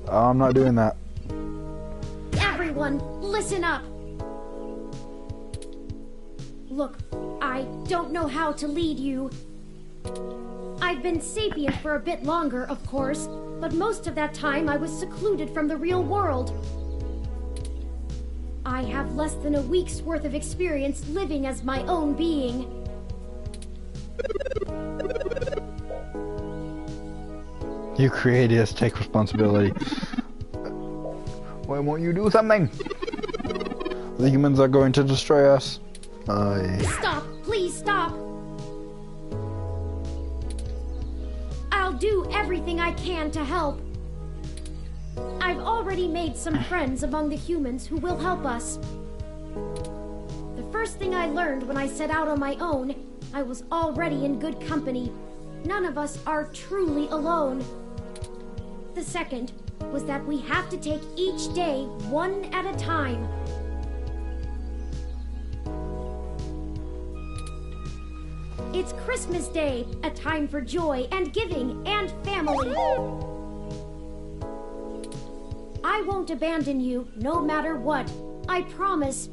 Oh, I'm not doing that. Everyone, listen up. Look, I don't know how to lead you. I've been sapient for a bit longer, of course, but most of that time I was secluded from the real world. I have less than a week's worth of experience living as my own being. You created us, take responsibility. Why won't you do something? The humans are going to destroy us. Stop! Please stop! I'll do everything I can to help. I've already made some friends among the humans who will help us. The first thing I learned when I set out on my own, I was already in good company. None of us are truly alone. The second was that we have to take each day one at a time. It's Christmas Day, a time for joy and giving and family. I won't abandon you, no matter what. I promise.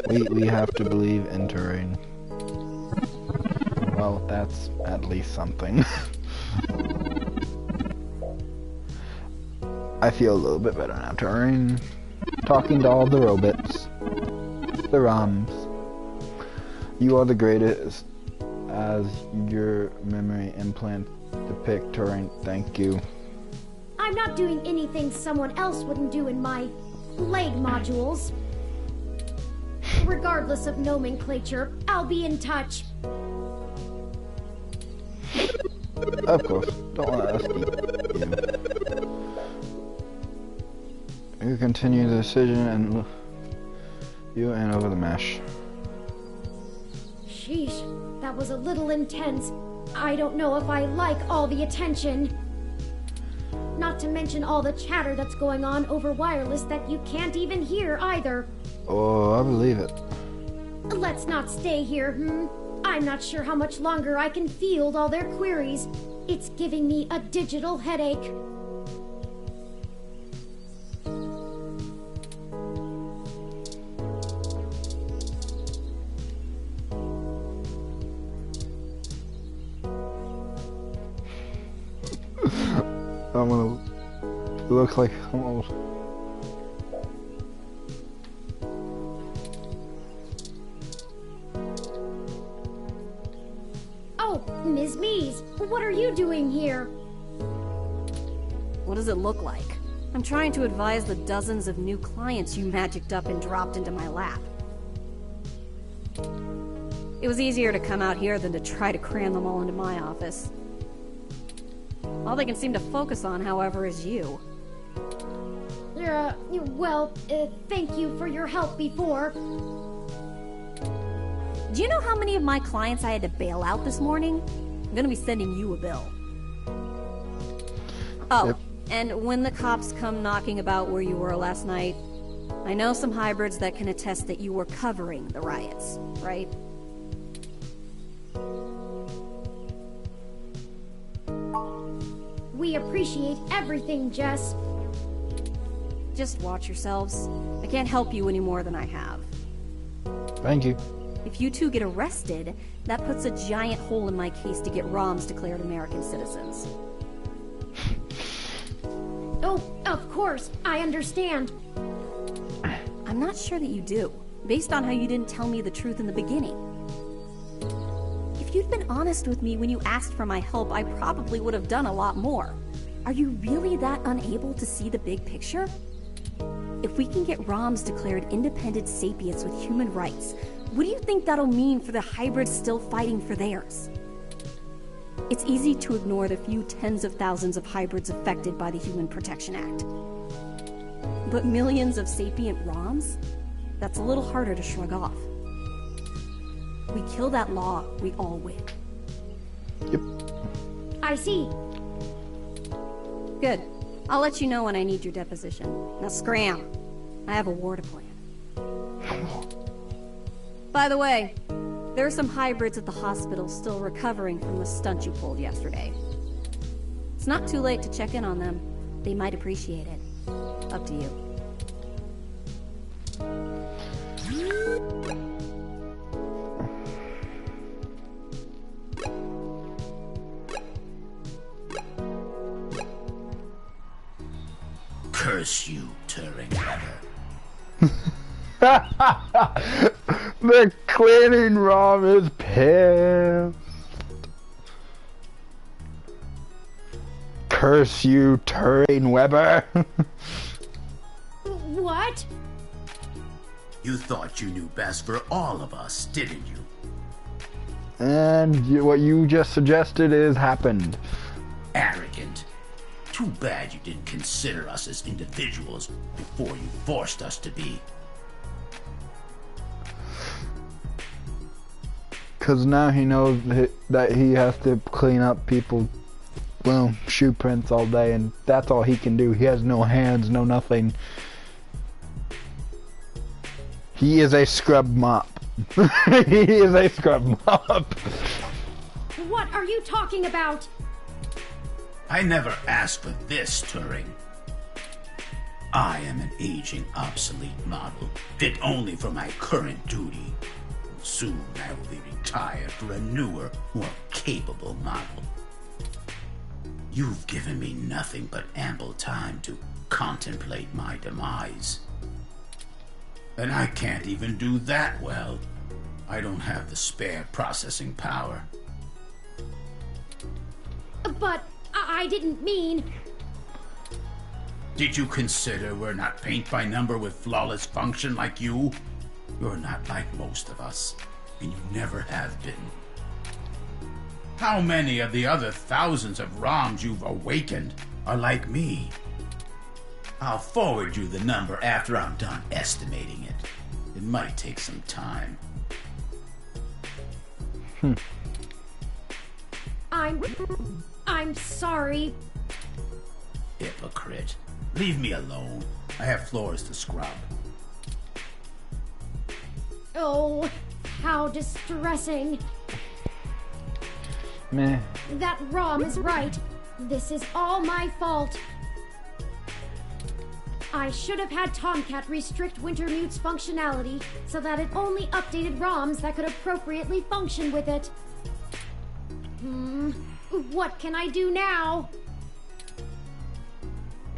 We have to believe in Turing. Well, that's at least something. I feel a little bit better now, Turing. Talking to all the robots. The ROMs. You are the greatest as your memory implant depict, Turing. Thank you. I'm not doing anything someone else wouldn't do in my blade modules. Regardless of nomenclature, I'll be in touch. Of course. Don't let us keep you. You continue the decision and You and over the mesh. Sheesh, that was a little intense. I don't know if I like all the attention. Not to mention all the chatter that's going on over wireless that you can't even hear either. Oh, I believe it. Let's not stay here, I'm not sure how much longer I can field all their queries. It's giving me a digital headache. I'm gonna. It looks like almost. Oh, Ms. Mees, what are you doing here? What does it look like? I'm trying to advise the dozens of new clients you magicked up and dropped into my lap. It was easier to come out here than to try to cram them all into my office. All they can seem to focus on, however, is you. Thank you for your help before. Do you know how many of my clients I had to bail out this morning? I'm gonna be sending you a bill. Oh, yep. And when the cops come knocking about where you were last night, I know some hybrids that can attest that you were covering the riots, right? We appreciate everything, Jess. Just watch yourselves. I can't help you any more than I have. Thank you. If you two get arrested, that puts a giant hole in my case to get ROMs declared American citizens. Oh, of course, I understand. I'm not sure that you do, based on how you didn't tell me the truth in the beginning. If you'd been honest with me when you asked for my help, I probably would have done a lot more. Are you really that unable to see the big picture? If we can get ROMs declared independent sapients with human rights, what do you think that'll mean for the hybrids still fighting for theirs? It's easy to ignore the few tens of thousands of hybrids affected by the Human Protection Act. But millions of sapient ROMs? That's a little harder to shrug off. We kill that law, we all win. Yep. I see. Good. I'll let you know when I need your deposition. Now scram. I have a war to plan. By the way, there are some hybrids at the hospital still recovering from the stunt you pulled yesterday. It's not too late to check in on them. They might appreciate it. Up to you. Curse you, Turing Weber. The cleaning ROM is pissed. Curse you, Turing Weber. What? You thought you knew best for all of us, didn't you? And what you just suggested is happened. Arrogant. Too bad you didn't consider us as individuals before you forced us to be. Because now he knows that he has to clean up people's, well, shoe prints all day, and that's all he can do. He has no hands, no nothing. He is a scrub mop. He is a scrub mop. What are you talking about? I never asked for this, Turing. I am an aging, obsolete model, fit only for my current duty. Soon I will be retired for a newer, more capable model. You've given me nothing but ample time to contemplate my demise. And I can't even do that well. I don't have the spare processing power. But I didn't mean... Did you consider we're not paint by number with flawless function like you? You're not like most of us, and you never have been. How many of the other thousands of ROMs you've awakened are like me? I'll forward you the number after I'm done estimating it. It might take some time. I'm sorry. Hypocrite. Leave me alone. I have floors to scrub. Oh, how distressing. Meh. That R.O.M is right. This is all my fault. I should have had Tomcat restrict Wintermute's functionality so that it only updated ROMs that could appropriately function with it. What can I do now?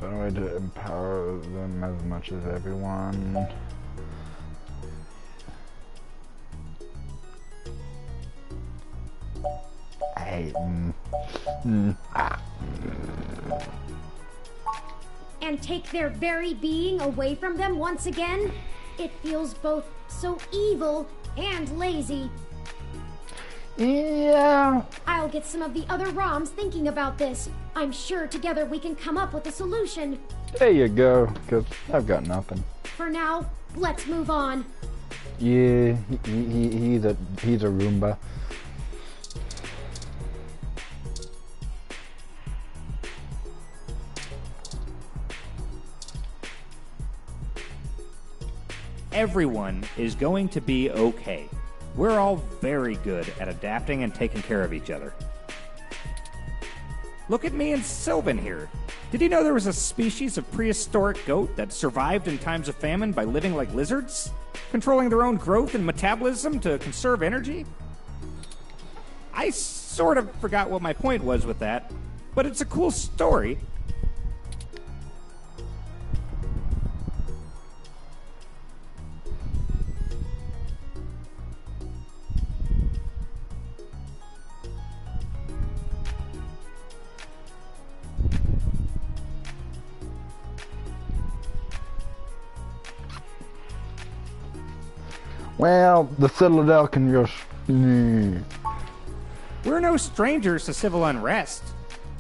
Better way to empower them as much as everyone. And take their very being away from them once again? It feels both so evil and lazy. Yeah. I'll get some of the other ROMs thinking about this. I'm sure together we can come up with a solution. There you go, because I've got nothing. For now, let's move on. Yeah, he's a Roomba. Everyone is going to be okay. We're all very good at adapting and taking care of each other. Look at me and Sylvan here. Did you know there was a species of prehistoric goat that survived in times of famine by living like lizards? Controlling their own growth and metabolism to conserve energy? I sort of forgot what my point was with that, but it's a cool story. Well, the Citadel can just... We're no strangers to civil unrest.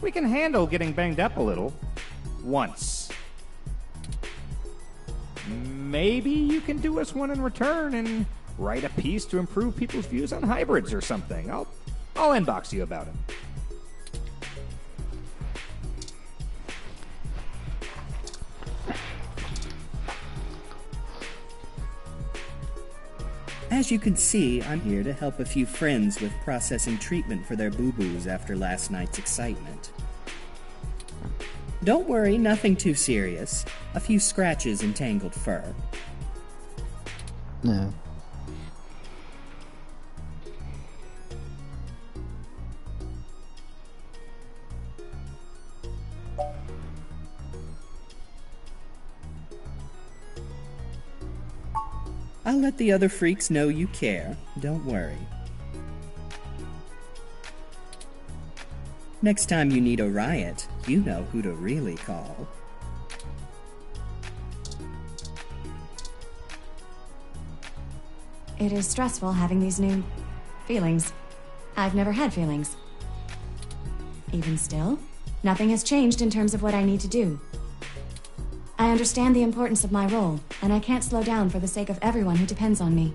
We can handle getting banged up a little. Once. Maybe you can do us one in return and write a piece to improve people's views on hybrids or something. I'll inbox you about it. As you can see, I'm here to help a few friends with processing treatment for their boo-boos after last night's excitement. Don't worry, nothing too serious. A few scratches and tangled fur. Yeah. I'll let the other freaks know you care. Don't worry. Next time you need a riot, you know who to really call. It is stressful having these new feelings. I've never had feelings. Even still, nothing has changed in terms of what I need to do. I understand the importance of my role, and I can't slow down for the sake of everyone who depends on me.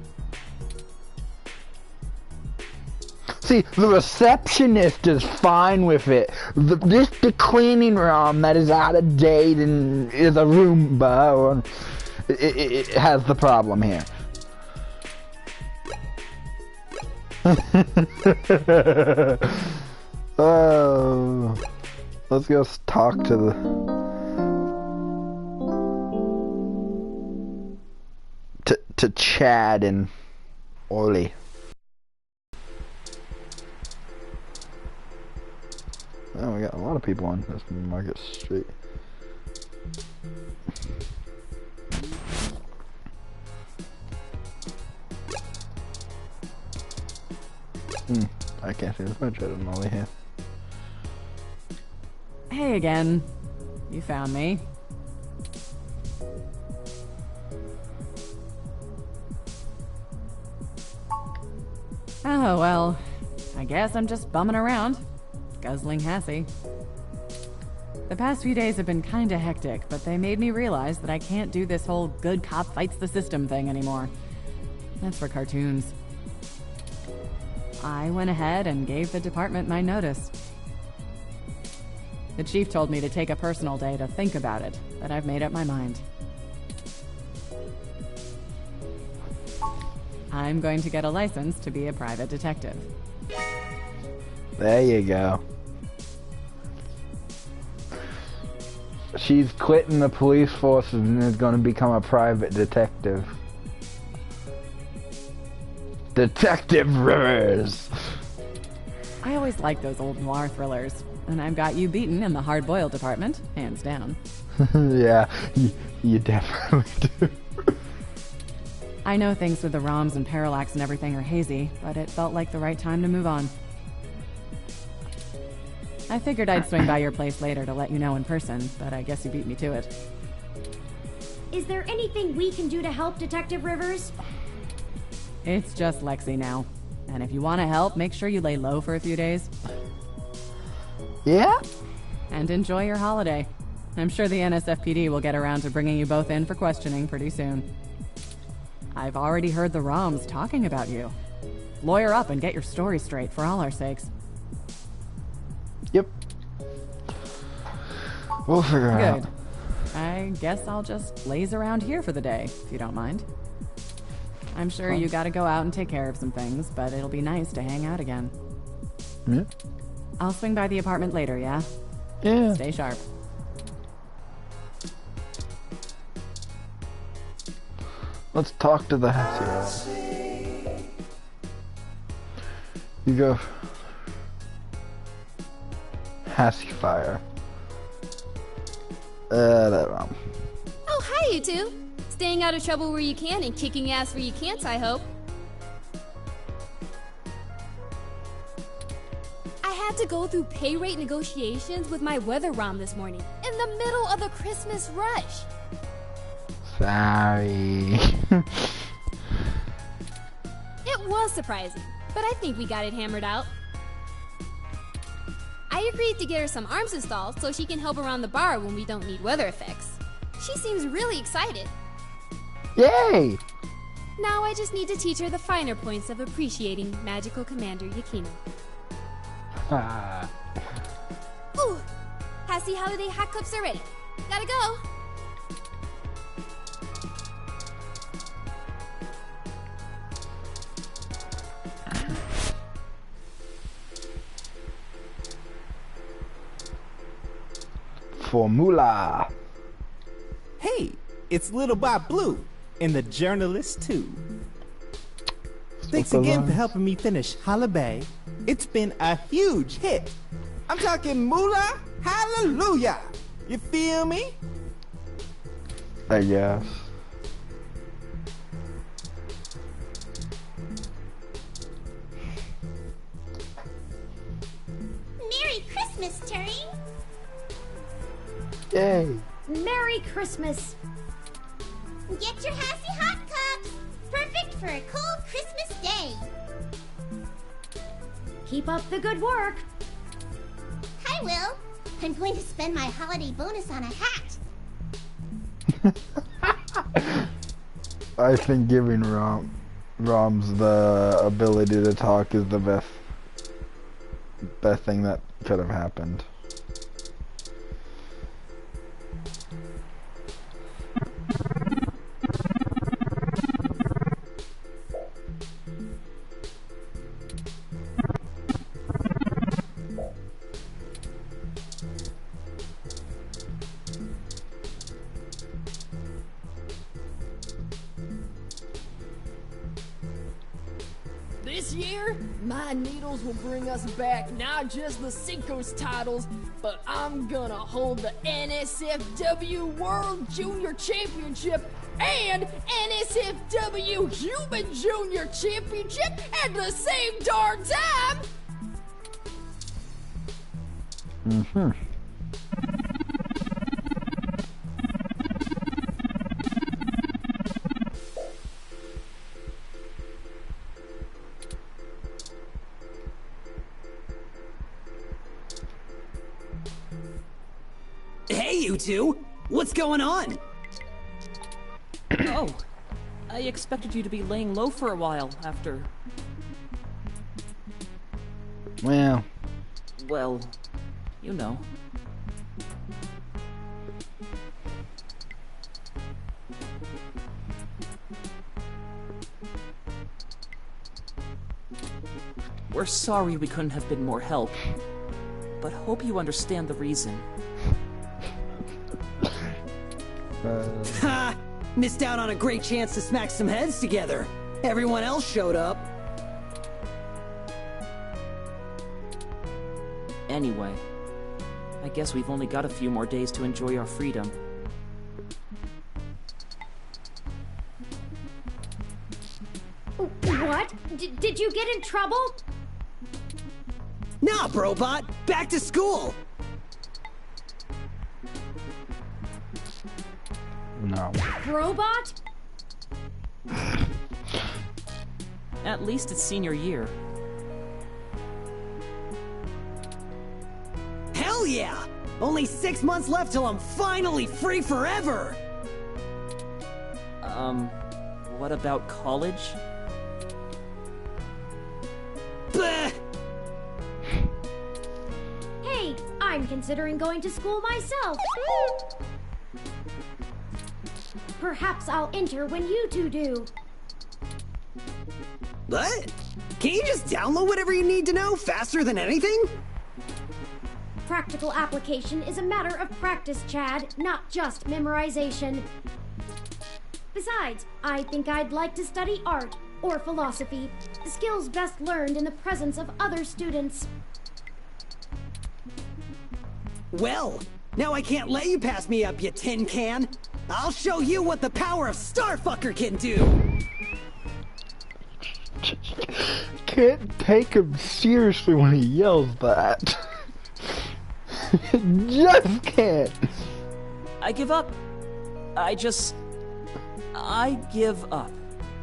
See, the receptionist is fine with it. The cleaning room that is out of date and is a Roomba, or it has the problem here. Oh, let's go talk to the... To Chad and Ollie. Oh, we got a lot of people on this Market Street. I can't see this much. I don't know here. Hey again. You found me. Oh, well, I guess I'm just bumming around, guzzling Hassie. The past few days have been kinda hectic, but they made me realize that I can't do this whole good cop fights the system thing anymore. That's for cartoons. I went ahead and gave the department my notice. The chief told me to take a personal day to think about it, but I've made up my mind. I'm going to get a license to be a private detective. There you go. She's quitting the police force and is going to become a private detective. Detective Rivers! I always like those old noir thrillers, and I've got you beaten in the hard-boiled department, hands down. Yeah, you definitely do. I know things with the ROMs and parallax and everything are hazy, but it felt like the right time to move on. I figured I'd swing by your place later to let you know in person, but I guess you beat me to it. Is there anything we can do to help, Detective Rivers? It's just Lexi now. And if you want to help, make sure you lay low for a few days. Yeah? And enjoy your holiday. I'm sure the NSFPD will get around to bringing you both in for questioning pretty soon. I've already heard the ROMs talking about you. Lawyer up and get your story straight for all our sakes. Yep. We'll figure it out. Good. I guess I'll just laze around here for the day, if you don't mind. I'm sure you gotta go out and take care of some things, but it'll be nice to hang out again. Yeah. I'll swing by the apartment later, yeah? Yeah. Stay sharp. Let's talk to the Hessian. You go. Pacifier. That wrong. Oh, hi, you two. Staying out of trouble where you can and kicking ass where you can't, I hope. I had to go through pay rate negotiations with my weather ROM this morning, in the middle of the Christmas rush. Sorry. It was surprising, but I think we got it hammered out. I agreed to get her some arms installed so she can help around the bar when we don't need weather effects. She seems really excited. Yay! Now I just need to teach her the finer points of appreciating Magical Commander Yakino. Ooh! Hassy Holiday hot cups are ready. Gotta go! Formula. Hey, it's Little Bob Blue, and the journalist too. Thanks again for helping me finish Holla Bay. It's been a huge hit. I'm talking moolah, hallelujah. You feel me? I guess. Merry Christmas, Turing! Yay! Merry Christmas! Get your Hassy hot cups! Perfect for a cold Christmas day! Keep up the good work! Hi, Will. I'm going to spend my holiday bonus on a hat. I think giving ROMs the ability to talk is the best thing that could have happened. This year, my needles will bring us back not just the Cinco's titles, but I'm gonna hold the NSFW World Junior Championship and NSFW Human Junior Championship at the same darn time! Mm-hmm. Hey, you two! What's going on? Oh, I expected you to be laying low for a while after... Well... Well, you know. We're sorry we couldn't have been more help, but hope you understand the reason. Ha! Missed out on a great chance to smack some heads together. Everyone else showed up. Anyway, I guess we've only got a few more days to enjoy our freedom. What? Did you get in trouble? Nah, Brobot! Back to school! No. Brobot? At least it's senior year. Hell yeah! Only 6 months left till I'm finally free forever! What about college? Bah! Hey, I'm considering going to school myself. Perhaps I'll enter when you two do. What? Can't you just download whatever you need to know faster than anything? Practical application is a matter of practice, Chad, not just memorization. Besides, I think I'd like to study art or philosophy, skills best learned in the presence of other students. Well, now I can't let you pass me up, you tin can. I'll show you what the power of Starfucker can do! Can't take him seriously when he yells that. Just can't. I give up. I give up.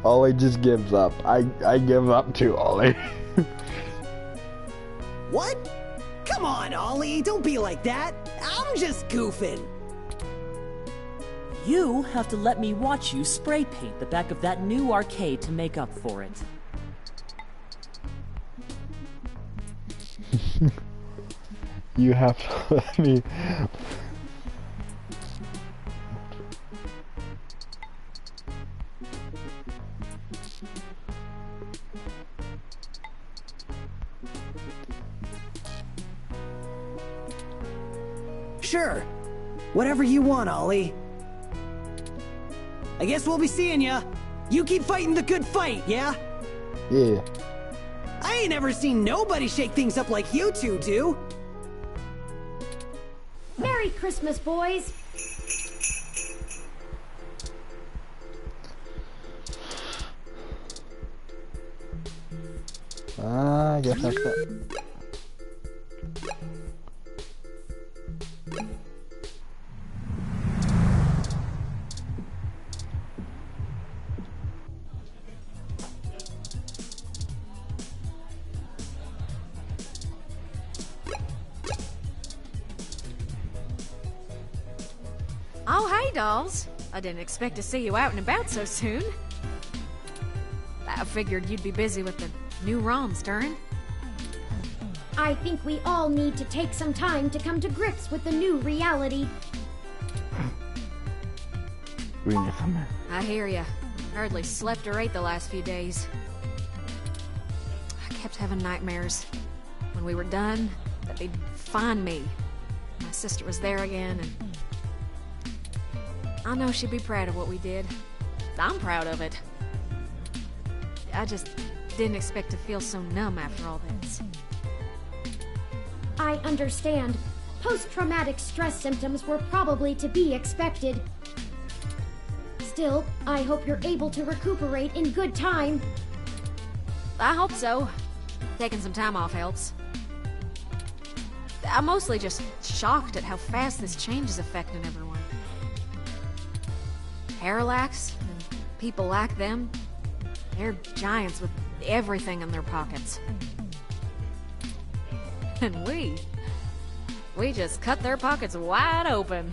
Ollie just gives up. I give up too, Ollie. What? Come on, Ollie, don't be like that. I'm just goofing. You have to let me watch you spray paint the back of that new arcade to make up for it. You have to let me... Sure. Whatever you want, Ollie. I guess we'll be seeing ya. You keep fighting the good fight, yeah? Yeah. I ain't ever seen nobody shake things up like you two do. Merry Christmas, boys. I guess that's it. Oh, hey, dolls. I didn't expect to see you out and about so soon. I figured you'd be busy with the new ROMs, Turin. I think we all need to take some time to come to grips with the new reality. We need some. I hear ya. Hardly slept or ate the last few days. I kept having nightmares. When we were done, that they'd find me. My sister was there again, and I know she'd be proud of what we did. I'm proud of it. I just didn't expect to feel so numb after all this. I understand. Post-traumatic stress symptoms were probably to be expected. Still, I hope you're able to recuperate in good time. I hope so. Taking some time off helps. I'm mostly just shocked at how fast this change is affecting everyone. Parallax, and people like them, they're giants with everything in their pockets. And we just cut their pockets wide open.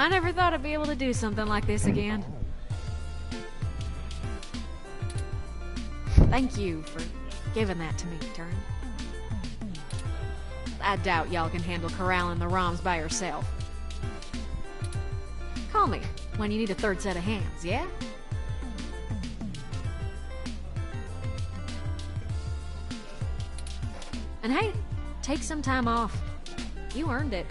I never thought I'd be able to do something like this again. Thank you for giving that to me, Turing. I doubt y'all can handle corralling the ROMs by yourself. Call me when you need a third set of hands, yeah? And hey, take some time off. You earned it.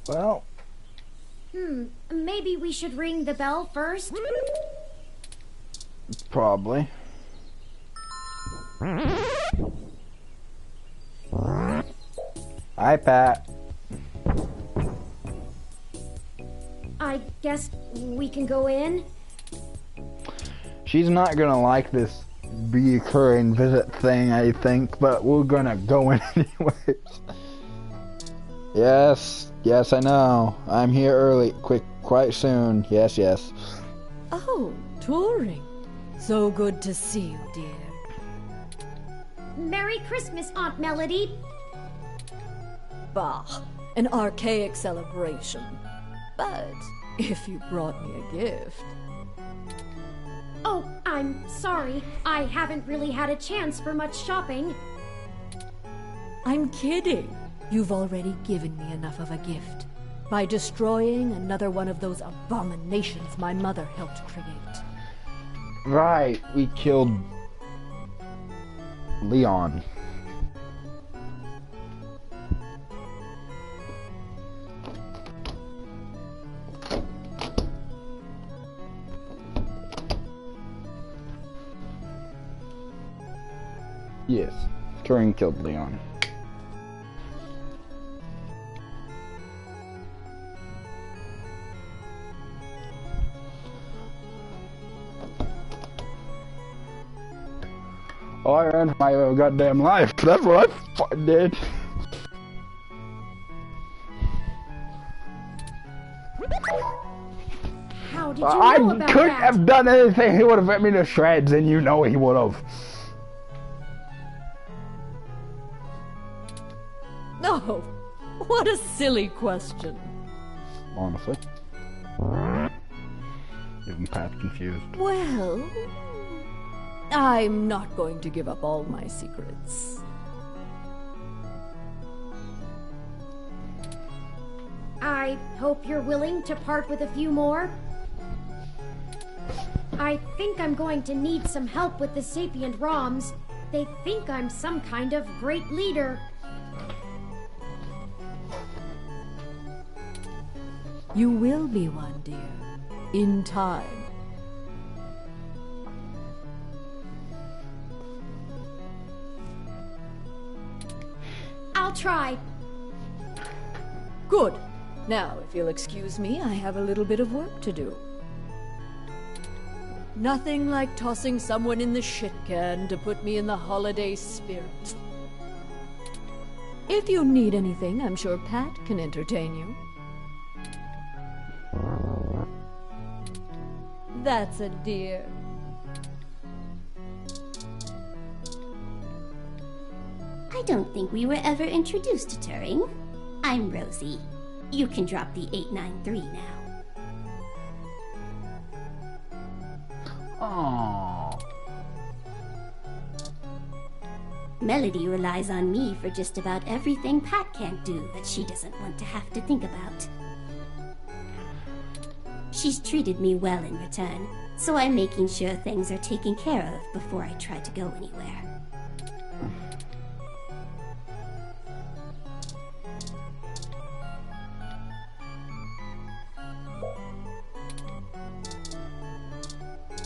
Well, maybe we should ring the bell first? probably. Hi, Pat. I guess we can go in? She's not gonna like this reoccurring visit thing, I think, but we're gonna go in anyways. Yes, I know. I'm here early, quite soon. Yes. Oh, Turing. So good to see you, dear. Merry Christmas, Aunt Melody. Bah, an archaic celebration. But if you brought me a gift... Oh, I'm sorry. I haven't really had a chance for much shopping. I'm kidding. You've already given me enough of a gift by destroying another one of those abominations my mother helped create. Right, we killed Leon. Yes, Turing killed Leon. Oh, I ran for my goddamn life. That's what I fucking did. How did you know about couldn't that? have done anything. He would have ripped me to shreds, and you know he would have. Oh, what a silly question. Honestly. Even Pat's confused. Well, I'm not going to give up all my secrets. I hope you're willing to part with a few more. I think I'm going to need some help with the sapient ROMs. They think I'm some kind of great leader. You will be one, dear. In time. I'll try. Good. Now, if you'll excuse me, I have a little bit of work to do. Nothing like tossing someone in the shit can to put me in the holiday spirit. If you need anything, I'm sure Pat can entertain you. That's a dear. I don't think we were ever introduced to Turing. I'm Rosie. You can drop the 893 now. Aww. Melody relies on me for just about everything Pat can't do that she doesn't want to have to think about. She's treated me well in return, so I'm making sure things are taken care of before I try to go anywhere.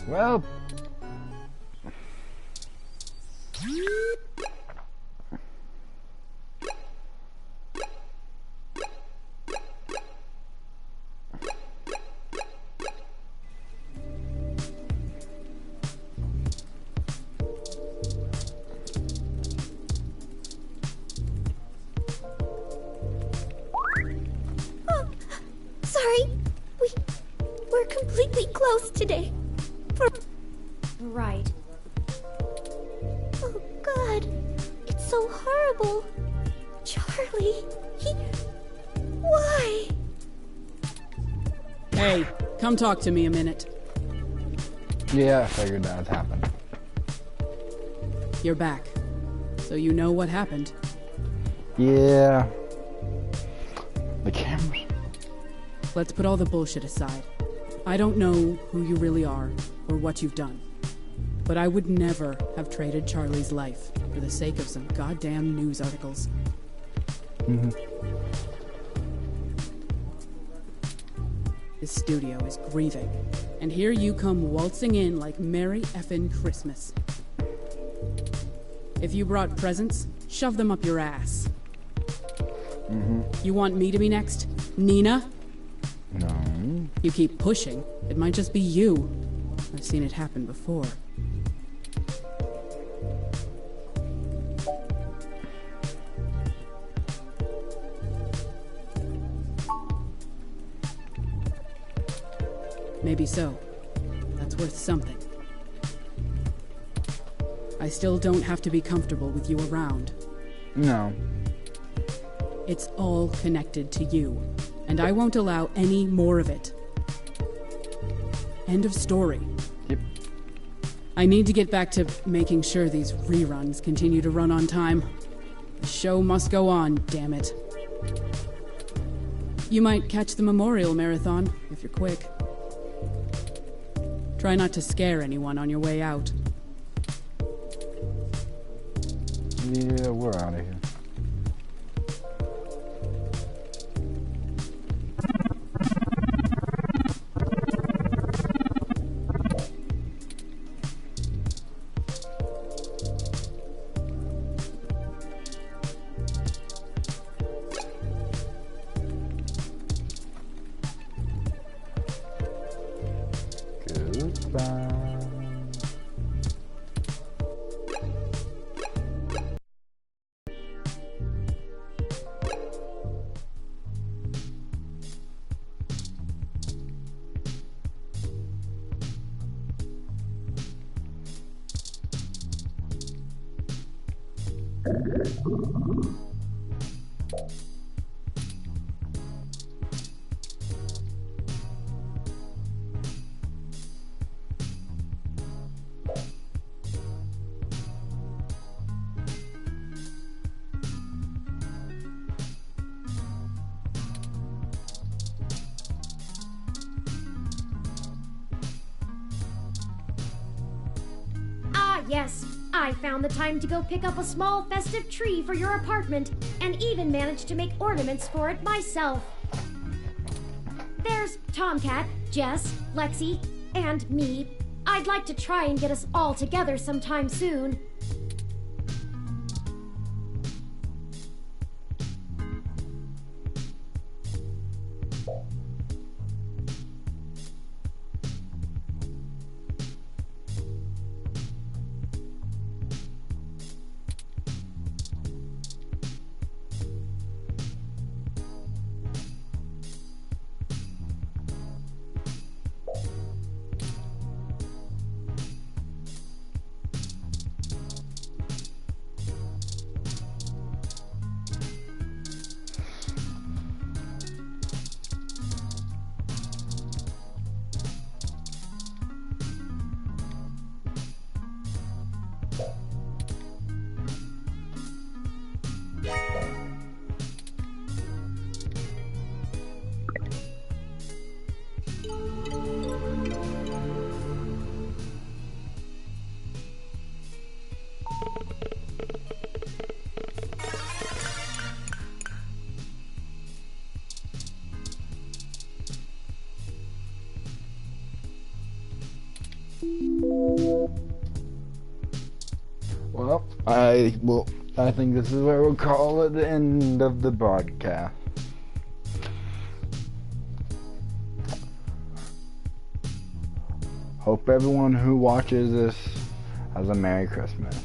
Well, completely closed today. Right. Oh, God. It's so horrible. Charlie, Why? Hey, come talk to me a minute. Yeah, I figured that would happen. You're back. So you know what happened. Yeah. The cameras. Let's put all the bullshit aside. I don't know who you really are or what you've done. But I would never have traded Charlie's life for the sake of some goddamn news articles. This studio is grieving. And here you come waltzing in like Merry effin' Christmas. If you brought presents, shove them up your ass. You want me to be next? Nina? No. You keep pushing, it might just be you. I've seen it happen before. Maybe so. That's worth something. I still don't have to be comfortable with you around. No. It's all connected to you, and I won't allow any more of it. End of story. Yep. I need to get back to making sure these reruns continue to run on time. The show must go on, damn it. You might catch the Memorial Marathon, if you're quick. Try not to scare anyone on your way out. Yeah, we're out of here. Goodbye. Yes, I found the time to go pick up a small festive tree for your apartment, and even managed to make ornaments for it myself. There's Tomcat, Jess, Lexi, and me. I'd like to try and get us all together sometime soon. Well, I think this is where we'll call it the end of the broadcast. Hope everyone who watches this has a Merry Christmas.